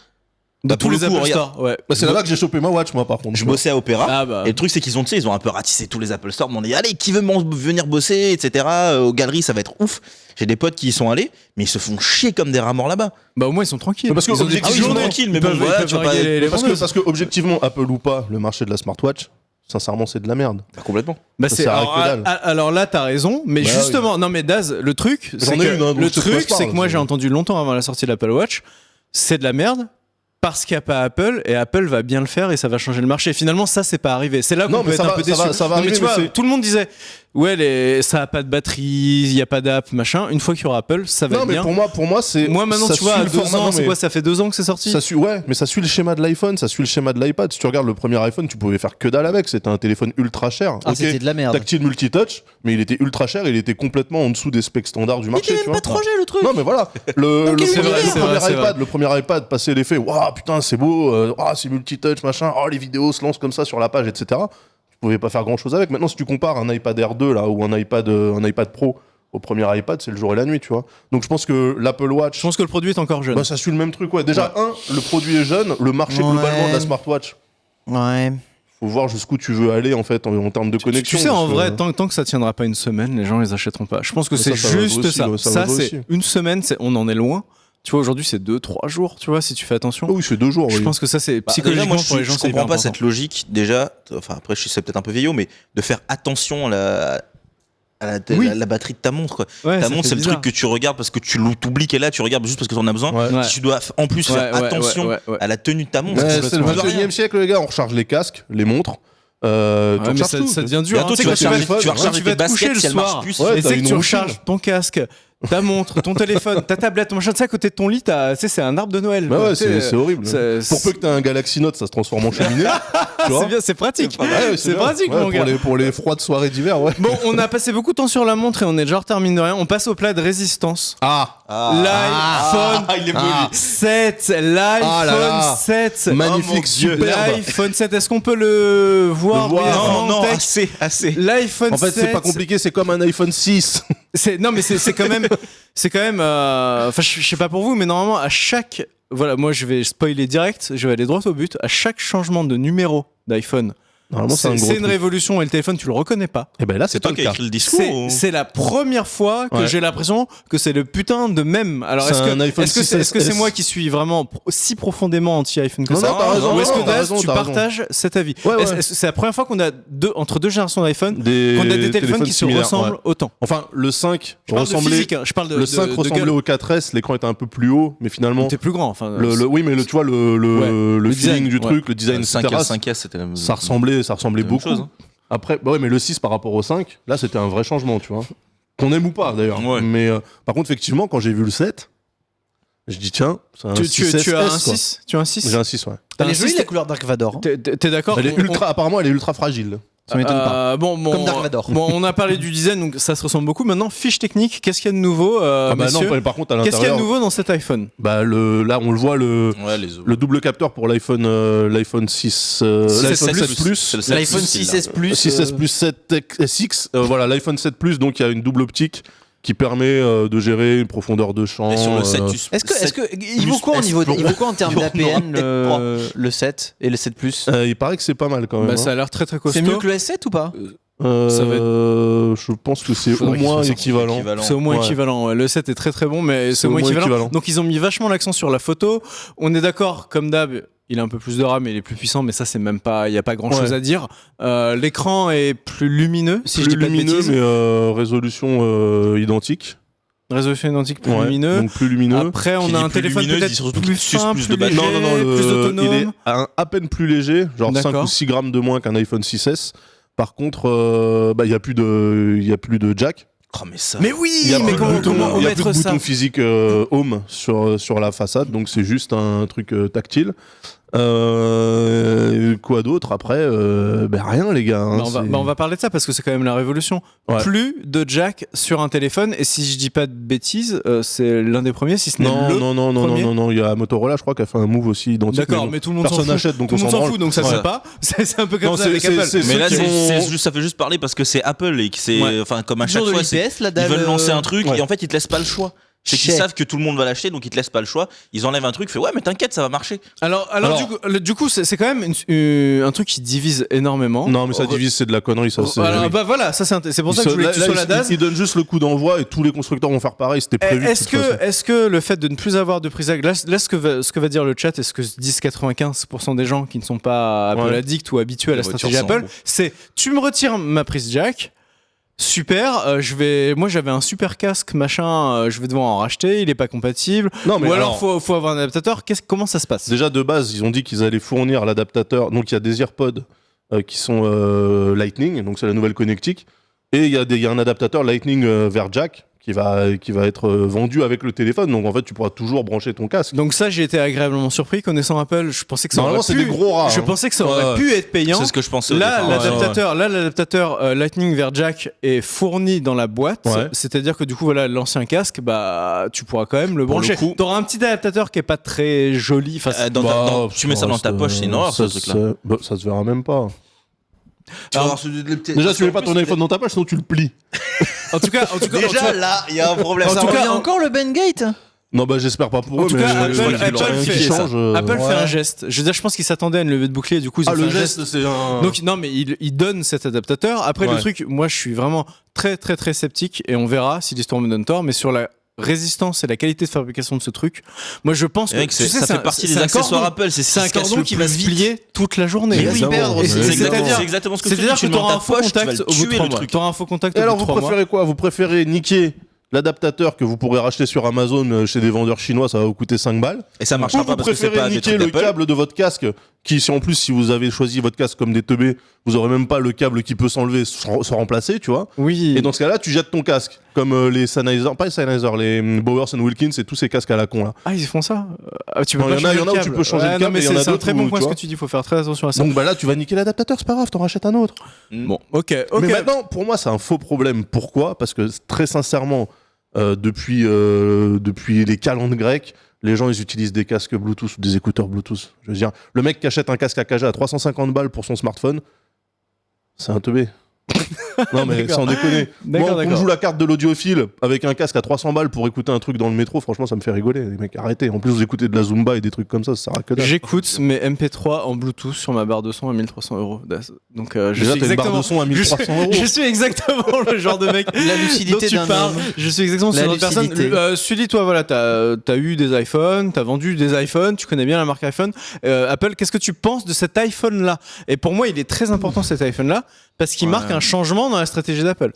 De Bah, tous pour les le coup, Apple regarde. Store, ouais. Bah, c'est là que j'ai chopé ma Watch, moi, par contre. Je bossais à Opéra. Ah bah. Et le truc, c'est qu'ils ont un peu ratissé tous les Apple Store. On dit, allez, qui veut venir bosser, etc. Aux galeries, ça va être ouf. J'ai des potes qui y sont allés, mais ils se font chier comme des rats morts là-bas. Bah au moins ils sont tranquilles. Mais parce que ils ont des objectivement- petites ils sont journées. tranquilles, mais Ils bon, peuvent- voilà, ils peuvent tu vas draguer pas- les Parce vendeuses. que objectivement, Apple ou pas, le marché de la smartwatch, sincèrement, c'est de la merde. Complètement. Bah Ça c'est sert à alors, que dalle. alors là t'as raison, mais Bah justement non mais Daz, le truc J'en c'est ai que une, hein, donc le je sais de quoi truc je parle, c'est que moi c'est- j'ai entendu longtemps avant la sortie de l'Apple Watch, c'est de la merde. parce qu'il n'y a pas Apple, et Apple va bien le faire et ça va changer le marché. Finalement, ça, c'est pas arrivé. C'est là qu'on Non, peut mais être ça un peu va- ça déçu. va- ça va Non, mais arriver, tu vois, mais c'est- tout le monde disait, ouais, ça a pas de batterie, il n'y a pas d'app, machin. Une fois qu'il y aura Apple, ça va Non, être mais bien. pour moi, c'est. Moi, maintenant, ça tu vois, suit à le 2 format, ans, non, c'est mais quoi, ça fait 2 ans que c'est sorti? mais ça suit le schéma de l'iPhone, ça suit le schéma de l'iPad. Si tu regardes le premier iPhone, tu pouvais faire que dalle avec. C'était un téléphone ultra cher. Ah, Ok, c'était de la merde. tactile multitouch, mais il était ultra cher, il était complètement en dessous des specs standards du Il marché. était tu même vois. pas 3G le truc. Non mais voilà, le Donc, premier, c'est vrai, c'est vrai. le premier iPad passait l'effet, waouh putain c'est beau, c'est multitouch machin, oh les vidéos se lancent comme ça sur la page, etc. Tu pouvais pas faire grand chose avec. Maintenant si tu compares un iPad Air 2 là ou un iPad Pro au premier iPad, c'est le jour et la nuit, tu vois. Donc je pense que l'Apple Watch, Je pense que le produit est encore jeune. bah, ça suit le même truc, ouais. Déjà le produit est jeune, le marché Ouais. globalement de la smartwatch. Ouais. Faut voir jusqu'où tu veux aller en fait en termes de connexion. Tu sais, en parce vrai, que- tant que ça tiendra pas une semaine, les gens les achèteront pas. Je pense que Mais c'est ça va juste aussi, ça. ouais, ça Ça, va c'est aussi. une semaine, on en est loin. Tu vois, aujourd'hui, c'est 2-3 jours, tu vois, si tu fais attention. Oh oui, c'est 2 jours. Je oui. pense que ça, c'est Bah, déjà, psychologiquement moi, pour les gens, je c'est comprends hyper pas important. cette logique déjà. Enfin, après, c'est peut-être un peu vieillot, mais de faire attention à la batterie de ta montre. Quoi. Ouais, Ta ça montre, fait c'est le bizarre. truc que tu regardes parce que tu t'oublies qu'elle est là, tu regardes juste parce que tu en as besoin. Ouais. Ouais. Si tu dois en plus faire Ouais, ouais, attention ouais, ouais. à la tenue de ta montre, Ouais, c'est c'est le complètement 21e siècle, les gars. On recharge les casques, les montres. Tu Ouais, mais recharges ça, tout. ça devient dur. Bientôt, hein. tu sais vas que recharger- quand tu vas recharger tu vas tes te coucher baskets le si elles marchent soir. plus. Ouais, Et t'as c'est que une tu routine. recharges ton casque, ta montre, ton téléphone, ta tablette, ton machin. Tu sais, à côté de ton lit, tu sais, c'est un arbre de Noël. Bah quoi. ouais, Tu sais, c'est horrible. c'est- Pour peu que t'aies un Galaxy Note, ça se transforme en cheminée. tu vois. c'est bien, c'est pratique. Ouais, C'est bien. pratique, Ouais, mon gars. pour les froides soirées d'hiver, ouais. Bon, on a passé beaucoup de temps sur la montre et on est déjà en retard, mine de rien. On passe au plat de résistance. L'iPhone il est beau, lui. 7, Ah là l'iPhone là. 7. Magnifique, Oh mon Dieu. superbe. L'iPhone 7, est-ce qu'on peut le voir Le voir. brièvement Non, en non, texte assez. L'iPhone 7. En fait, c'est pas compliqué, c'est comme un iPhone 6. Non, mais c'est quand même, enfin, je sais pas pour vous, mais normalement à chaque, voilà, moi je vais spoiler direct, je vais aller droit au but. À chaque changement de numéro d'iPhone, Normalement, c'est un gros c'est une truc. révolution et le téléphone tu le reconnais pas. Et ben là, C'est c'est pas toi le qui as cas. écrit le discours ou- C'est la première fois que Ouais. j'ai l'impression que c'est le putain de même. Alors C'est est-ce un iPhone que c'est 6S. moi qui suis vraiment si profondément anti-iPhone que Non, ça, non, t'as raison, ou est-ce non, que t'as Daz, raison, tu t'as raison. partages cet avis? Ouais, ouais. Est-ce que c'est la première fois qu'on a entre deux générations d'iPhone Des qu'on a des téléphones qui se similaires, ressemblent ouais. autant? Enfin, le 5 Je parle de ressemblait. physique, hein, je parle de Le 5 de ressemblait gueule. au 4S, l'écran était un peu plus haut, mais finalement. T'es plus grand, enfin. Oui, mais tu vois, le le feeling design, du ouais. truc, le design, Le 5 et etc. le 5S, c'était la même Ça ressemblait même beaucoup. chose, hein. Après, bah ouais, mais le 6 par rapport au 5, là, c'était un vrai changement, tu vois. Qu'on aime ou pas, d'ailleurs. Ouais. Mais par contre, effectivement, quand j'ai vu le 7, je dis, tiens, c'est un Tu 6S, as un quoi. 6? Tu as un 6? J'ai un 6, ouais. T'as Elle un est jolie 6, la couleur Dark Vador. hein. T'es d'accord? Elle est apparemment, elle est ultra fragile. Ça m'étonne pas. Bon, Comme Dark Vador. Bon, on a parlé du design, donc ça se ressemble beaucoup. Maintenant, fiche technique, qu'est-ce qu'il y a de nouveau, Ah bah non, messieurs? par contre, à Qu'est-ce qu'il y a de l'intérieur, nouveau dans cet iPhone? bah là, on le voit, Ouais, le double capteur pour l'iPhone 6, l'iPhone 7 Plus. C'est le 7 L'iPhone Plus, 6S Plus. 6S Plus 7 SX, voilà, l'iPhone 7 Plus, donc il y a une double optique qui permet de gérer une profondeur de champ. Et sur le 7, Est-ce que il vaut quoi en termes Pro. d'APN Non, le 7 et le 7 Plus? il paraît que c'est pas mal quand même. Bah, ça a l'air très très costaud. C'est mieux que le S7 ou pas? ça va Je pense que c'est au Faudrait qu'ils moins soient équivalent. C'est au moins Ouais. équivalent. Ouais. Le 7 est très très bon, mais c'est au moins équivalent. Donc ils ont mis vachement l'accent sur la photo. On est d'accord, comme d'hab, il a un peu plus de RAM, il est plus puissant, mais ça c'est même pas, il y a pas grand chose Ouais. à dire. L'écran est plus lumineux, si je Plus dis pas de lumineux, bêtises. mais résolution identique. Résolution identique plus Ouais, lumineux. Donc plus lumineux. Après, on Qui a dit un plus téléphone lumineux, dit peut-être surtout plus qu'il suce fin, plus plus de léger, batterie. plus il est autonome. à peine plus léger, genre 5 D'accord. ou 6 grammes de moins qu'un iPhone 6S. Par contre, il y a plus de jack. Oh, mais ça. Mais oui, Il y a mais plus de comment bouton, il y a plus mettre de ça? bouton physique home sur la façade, donc c'est juste un truc tactile. Quoi d'autre après rien les gars. hein, On va parler de ça parce que c'est quand même la révolution. Ouais. Plus de jack sur un téléphone, et si je dis pas de bêtises, c'est l'un des premiers, si ce n'est le premier. non, il y a Motorola, je crois, qui a fait un move aussi identique. D'accord, bon, mais tout le monde s'en personne fout. n'achète, donc Tout le on monde s'en s'en branle. fout, donc ça Ouais. se pas. C'est un peu comme Non, ça avec Apple. c'est Mais ceux là, qui vont- ça fait juste parler parce que c'est Apple et que c'est. Ouais. Enfin, comme à Toujours chaque de fois, c'est- l'IPS, la ils dalle. veulent lancer un truc ouais. et en fait, ils te laissent pas le choix. C'est qu'ils Chais. savent que tout le monde va l'acheter, donc ils te laissent pas le choix. Ils enlèvent un truc, fait ouais, mais t'inquiète, ça va marcher. Alors, du coup, c'est quand même un truc qui divise énormément. Non, mais ça divise, c'est de la connerie, ça. c'est- Alors, bah voilà, ça c'est pour ça que je voulais que tu sois la DAS. Ils donnent juste le coup d'envoi et tous les constructeurs vont faire pareil, c'était prévu. de Est-ce toute façon. que le fait de ne plus avoir de prise à là ce que va dire le chat, et ce que disent 95% des gens qui ne sont pas Apple Ouais. addicts ou habitués à la Les voitures stratégie sont Apple, beaux. c'est tu me retires ma prise jack, Super, moi j'avais un super casque machin, je vais devoir en racheter, il est pas compatible. Non, mais Ou alors faut avoir un adaptateur. Comment ça se passe? Déjà de base, ils ont dit qu'ils allaient fournir l'adaptateur. Donc il y a des AirPods qui sont Lightning, donc c'est la nouvelle connectique, et il y a un adaptateur Lightning vers jack qui va être vendu avec le téléphone. Donc en fait, tu pourras toujours brancher ton casque. Donc ça, j'ai été agréablement surpris connaissant Apple. Je pensais que ça aurait Normalement, c'est pu. des gros rats. Je hein. pensais que ça aurait pu être payant. C'est ce que je pensais. Là, l'adaptateur Lightning vers jack est fourni dans la boîte. Ouais. C'est-à-dire que du coup, voilà, l'ancien casque, bah, tu pourras quand même le brancher. T'auras un petit adaptateur qui est pas très joli. Enfin, tu mets ça dans ta poche, c'est une horreur ce truc-là. Ça se verra même pas. Déjà, Tu mets pas ton iPhone dans ta poche, sinon tu le plies. en tout cas, Déjà là, il y a un problème. En Ça tout revient. cas, Il y a encore le Bengate. Non, bah j'espère pas pour En eux, tout mais cas, je crois Apple qu'il y a rien fait qui ça. change. Apple fait ouais. un geste. Je veux dire, je pense qu'ils s'attendaient à une levée de bouclier. Du coup, ils ont fait Le un geste. geste, c'est un. Donc non, mais il donne cet adaptateur. Après le Ouais. truc, moi je suis vraiment très très très sceptique et on verra si l'histoire me donne tort. Mais sur la résistance et la qualité de fabrication de ce truc, moi je pense que Mec, tu sais, ça fait partie des accessoires Apple. C'est un cordon qui va se plier toute la journée. Mais oui, perdre, Et c'est c'est-à-dire exactement ce que tu dis. c'est-à-dire que Tu le tu mets dans auras ta un faux poche, tu vas contact le au bout de tuer 3 le mois. truc. Tu auras un faux contact Et au alors, bout de vous 3 mois. préférez quoi? Vous préférez niquer l'adaptateur que vous pourrez racheter sur Amazon chez des vendeurs chinois, ça va vous coûter 5 balles? Et ça Ou marchera vous pas parce que c'est préférez pas des niquer trucs le d'Apple. câble de votre casque, qui, si en plus, si vous avez choisi votre casque comme des teubés, vous aurez même pas le câble qui peut s'enlever, se remplacer, tu vois? Oui. Et dans ce cas-là, tu jettes ton casque, comme les Sennheiser, pas les Sennheiser, les Bowers & Wilkins et tous ces casques à la con là. Ah, ils font ça. Tu peux Non, pas il y en a changer le où tu câble. peux changer le Ouais, câble, non, mais et il y en a c'est un d'autres très bon où, point tu ce vois. que tu dis. Faut faire très attention à ça. Donc bah là, tu vas niquer l'adaptateur, c'est pas grave, t'en rachètes un autre. Bon, ok. Mais maintenant, pour moi, c'est un faux problème. Pourquoi? Parce que très sincèrement, depuis les calendes grecques, les gens ils utilisent des casques Bluetooth ou des écouteurs Bluetooth. Je veux dire, le mec qui achète un casque AKG à 350 balles pour son smartphone, c'est un teubé. Non mais D'accord. sans déconner. D'accord, Moi, on me joue la carte de l'audiophile avec un casque à 300 balles pour écouter un truc dans le métro, franchement ça me fait rigoler. Les mecs, arrêtez. En plus vous écoutez de la Zumba et des trucs comme ça sert à que dalle. J'écoute mes MP3 en Bluetooth sur ma barre de son à 1300 €. Donc je Déjà suis t'as une barre exactement. de son à Je 1300 euros. suis exactement le genre de mec La lucidité dont tu d'un parles. homme. Je suis exactement ce La genre de personne. lucidité. Sully, toi, voilà, t'as eu des iPhones, t'as vendu des iPhones, tu connais bien la marque iPhone. Apple, qu'est-ce que tu penses de cet iPhone-là? Et pour moi, il est très important cet iPhone-là parce qu'il Ouais. marque un changement dans la stratégie d'Apple.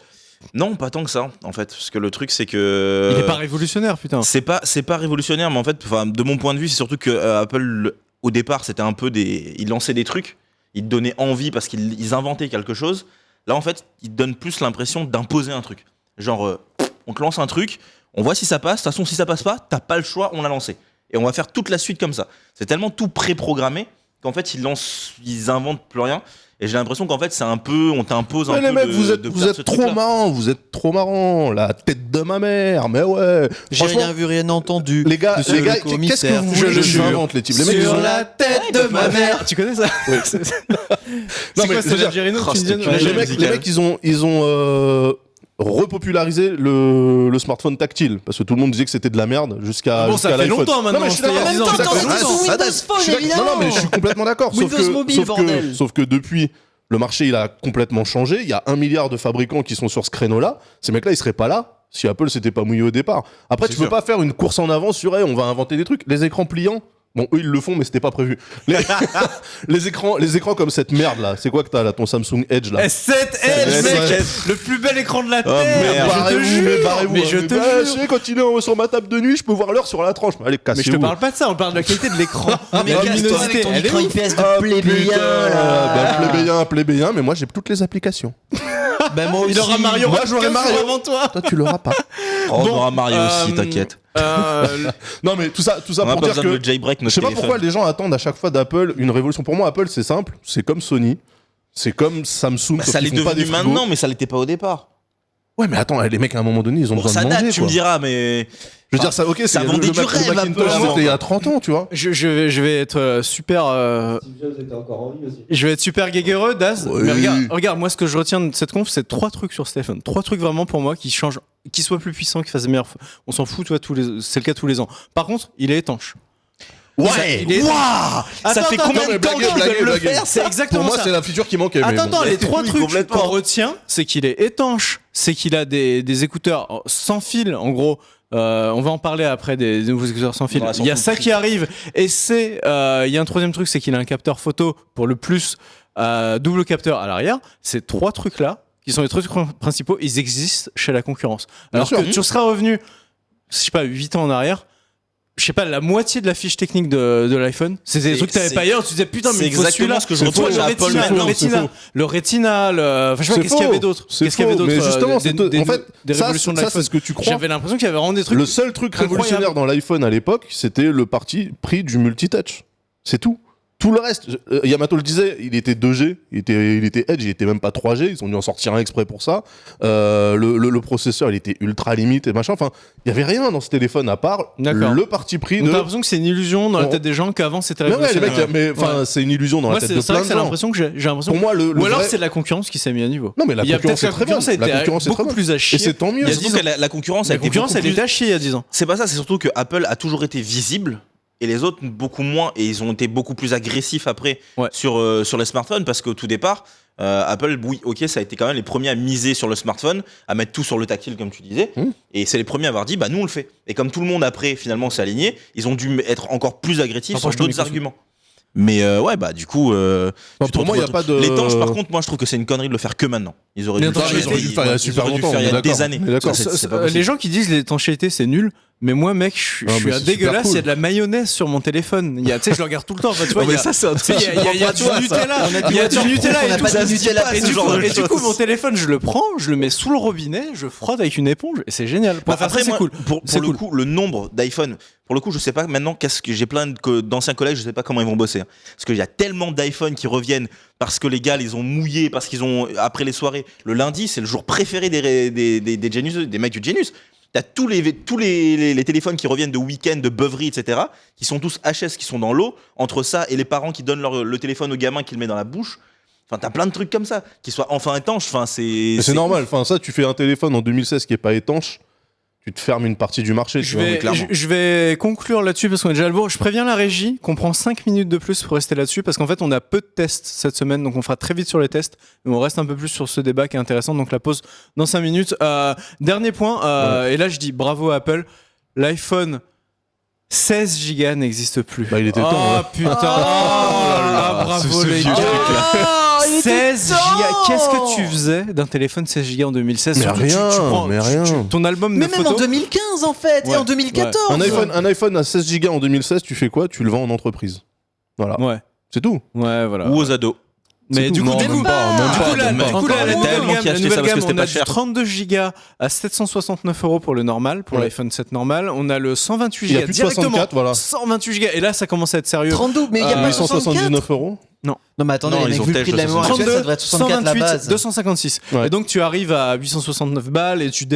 Non, pas tant que ça, en fait. Parce que le truc, c'est que. Il est pas révolutionnaire, putain. C'est pas révolutionnaire, mais en fait, de mon point de vue, c'est surtout que Apple, au départ, c'était un peu ils lançaient des trucs, ils te donnaient envie parce qu'ils inventaient quelque chose. Là, en fait, ils te donnent plus l'impression d'imposer un truc. Genre, on te lance un truc, on voit si ça passe. De toute façon, si ça passe pas, t'as pas le choix, on l'a lancé. Et on va faire toute la suite comme ça. C'est tellement tout préprogrammé qu'en fait, ils inventent plus rien. Et j'ai l'impression qu'en fait, c'est un peu, on t'impose un Mais peu. les mecs, de vous faire êtes ce trop truc-là. marrants, vous êtes trop marrants, la tête de ma mère, mais ouais. J'ai Franchement, rien vu, rien entendu. les gars, Monsieur le qu'est-ce que commissaire. vous voulez Je que je jure. invente les types? Les mecs, ils Sur ont la tête de ma mère. Tu connais ça? Oui. C'est Non, quoi, mais je c'est veux dire, l'Algérino oh, tunisienne? c'était Ouais, culé. les musical. mecs, ils ont repopularisé le smartphone tactile parce que tout le monde disait que c'était de la merde jusqu'à Bon, ça jusqu'à fait l'iPhone. longtemps maintenant. Non, mais je suis c'était il y a d'accord. 10 ans, Attends, ça fait attends, longtemps. Windows Je Phone, suis d'accord. évidemment. Non, mais je suis complètement d'accord. Windows Mobile, bordel. Sauf que depuis, le marché il a complètement changé. Il y a 1 milliard de fabricants qui sont sur ce créneau-là. Ces mecs-là, ils seraient pas là si Apple s'était pas mouillé au départ. Après, C'est tu peux sûr. pas faire une course en avant sur hey, on va inventer des trucs. Les écrans pliants. Bon, eux ils le font, mais c'était pas prévu. Les écrans comme cette merde là, c'est quoi que t'as là, ton Samsung Edge là? S7 Edge, mec, S7. le plus bel écran de la Oh, terre. merde. Je te jure. Mais je te Je jure. sais, quand il est sur ma table de nuit, je peux voir l'heure sur la tranche. Allez, Mais je te cassez-vous. parle pas de ça, on parle de la qualité de l'écran. Mais La casse-toi avec ton elle est écran ouf. IPS Ah, de plébéien putain, là. bah, plébéien, mais moi j'ai toutes les applications. Bah moi Il aura aussi. Mario. Moi, j'aurai 15 jours Mario. avant toi. Toi, tu l'auras pas. Oh, on Bon, aura Mario aussi, t'inquiète. Non, mais tout ça On a pour pas dire besoin que. de le jailbreak Je notre sais pas téléphone. pourquoi les gens attendent à chaque fois d'Apple une révolution. Pour moi, Apple, c'est simple. C'est comme Sony. C'est comme Samsung. Bah, sauf ça qu'ils l'est font pas devenu des frigos. maintenant, mais ça l'était pas au départ. Ouais, mais attends, les mecs, à un moment donné, ils ont Bon, besoin ça de date, manger. tu me quoi. diras, mais. Je veux dire, ça, ok, ça c'est vendait du le rêve, Macintosh, Apple, c'était il y a 30 ans, tu vois. Je vais être super. Je vais être super guéguerreux, Daz. Oui. Mais regarde, moi ce que je retiens de cette conf, c'est 3 trucs sur Stéphane. 3 trucs vraiment pour moi qui changent, qui soient plus puissants, qui fassent des meilleurs. On s'en fout, toi, c'est le cas tous les ans. Par contre, il est étanche. Ouais! il est- Waouh! Ça Attends, fait attends, combien non, mais de temps blaguez, qu'ils veulent le blaguez. faire? C'est exactement Pour moi, ça. c'est la feature qui manquait. mais Attends, bon. les 3 Oui, trucs complètement. qu'on retient, c'est qu'il est étanche, c'est qu'il a des écouteurs sans fil, en gros. On va en parler après des nouveaux écouteurs sans fil. Ouais, Il y a sans ça fil. qui arrive, et il y a un troisième truc, c'est qu'il a un capteur photo pour le plus double capteur à l'arrière. Ces 3 trucs là qui sont les trucs principaux, ils existent chez la concurrence. Alors sûr. que tu seras revenu, je sais pas, 8 ans en arrière, je sais pas, la moitié de la fiche technique de l'iPhone, c'était des trucs que t'avais pas ailleurs, tu disais putain, mais c'est il faut celui-là. exactement ce que je Il faut reproche à Apple maintenant. le Retina, enfin, je sais pas, C'est qu'est-ce qu'il y avait faux. d'autre? C'est Qu'est-ce qu'il y avait faux. d'autre? Mais justement, des en fait, des ça, révolutions de c'est l'iPhone. ce que tu crois. J'avais l'impression qu'il y avait vraiment des trucs. Le seul truc révolutionnaire dans l'iPhone à l'époque, c'était le parti pris du multitouch. C'est tout. Tout le reste, Yamato le disait, il était 2G, il était Edge, il était même pas 3G, ils ont dû en sortir un exprès pour ça. Le processeur, il était ultra limite et machin. Enfin, il y avait rien dans ce téléphone à part D'accord. le parti pris Donc de. t'as l'impression que c'est une illusion dans la tête des gens qu'avant c'était Mais ouais, les révolutionnaire. mecs, mais enfin, Ouais. c'est une illusion dans Moi, la tête c'est de vrai plein que de c'est gens. l'impression que j'ai l'impression. Pour moi, Ou alors vrai- c'est la concurrence qui s'est mis à niveau. Non, mais la Il y a concurrence peut-être est très bonne. a été La concurrence est beaucoup très bonne. plus à chier. Et c'est tant mieux. Il y a Surtout 10 ans. que la concurrence a La été concurrence, beaucoup elle plus- était à chier il y a 10 ans. C'est pas ça, c'est surtout que Apple a toujours été visible et les autres beaucoup moins, et ils ont été beaucoup plus agressifs après Ouais. sur les smartphones, parce qu'au tout départ, Apple, oui, ok, ça a été quand même les premiers à miser sur le smartphone, à mettre tout sur le tactile comme tu disais, et c'est les premiers à avoir dit, bah nous on le fait. Et comme tout le monde après finalement s'est aligné, ils ont dû être encore plus agressifs sur Rapproche ton d'autres micro. arguments. Mais ouais, bah du coup, tu te pour moi, il y a retrouves- pas de. l'étanche, par contre, moi je trouve que c'est une connerie de le faire que maintenant. Ils auraient dû le L'étanche, faire ils auraient dû le faire il y a super ils auraient dû le longtemps, faire il y on a est des d'accord, années. on est d'accord. Ça, c'est pas possible. Les gens qui disent l'étanchéité c'est nul, mais moi mec, je Ah, suis mais un c'est super dégueulasse, il y a cool. de la mayonnaise sur mon téléphone. Il y a, tu sais, je le regarde tout le temps. Enfin, tu vois, Ouais, il y mais a- ça, c'est un tu sais, il y a du Nutella, il y a du Nutella on et n'a tout. pas dit Nutella, Et ce du genre coup, de et du coup, choses. mon téléphone, je le prends, je le mets sous le robinet, je frotte avec une éponge et c'est génial. Pour faire ça, c'est moi, cool. Pour C'est le cool. coup, le nombre d'iPhone, pour le coup, je sais pas maintenant qu'est-ce que j'ai plein d'anciens collègues, je sais pas comment ils vont bosser. Hein. Parce qu'il y a tellement d'iPhone qui reviennent parce que les gars, ils ont mouillé, parce qu'ils ont, après les soirées, le lundi, c'est le jour préféré des Genius, des mecs du Genius. T'as tous les téléphones qui reviennent de week-end, de beuverie, etc., qui sont tous HS, qui sont dans l'eau. Entre ça et les parents qui donnent le téléphone au gamin qui le met dans la bouche. Enfin, t'as plein de trucs comme ça, qui soient enfin étanches. Enfin, Mais c'est normal. Enfin, ça, tu fais un téléphone en 2016 qui est pas étanche, tu te fermes une partie du marché. tu Je vois, vais, mais clairement. je vais conclure là-dessus parce qu'on est déjà à le bourg. Je préviens la régie qu'on prend 5 minutes de plus pour rester là-dessus parce qu'en fait on a peu de tests cette semaine, donc on fera très vite sur les tests mais on reste un peu plus sur ce débat qui est intéressant, donc la pause dans 5 minutes. Dernier point, et là je dis bravo à Apple, l'iPhone 16 Go n'existe plus. Bah, il était oh, temps, ouais. Putain, oh là là, bravo Ce les vieux gars. Oh, il était 16 temps. Go, qu'est-ce que tu faisais d'un téléphone 16 Go en 2016? Mais Surtout, rien, mais rien. ton album Mais de même en photos. 2015 en fait, et Ouais. en 2014. Un iPhone à 16 Go en 2016, tu fais quoi? Tu le vends en entreprise. Voilà. Ouais, C'est tout. ouais, voilà. Ou aux ados. Mais du coup, Non, du même coup, pas, même du pas, coup, là, même pas. du coup, là, Encore la moins. nouvelle Tellement gamme, qui a la acheté nouvelle ça parce gamme, que c'était on pas a du cher. 32 Go à 769 € pour le normal, pour Ouais. l'iPhone 7 normal. On a le 128 Il y a Go plus de directement. 64, voilà. 128 Go. Et là, ça commence à être sérieux. 32, mais il y a pas 879 €. Non mais attendez, Non, les ils mecs, ont vu le tel prix de la mémoire 62, actuelle, ça devrait être 64 la base. 256. Ouais. Et donc tu arrives à 869 balles et tu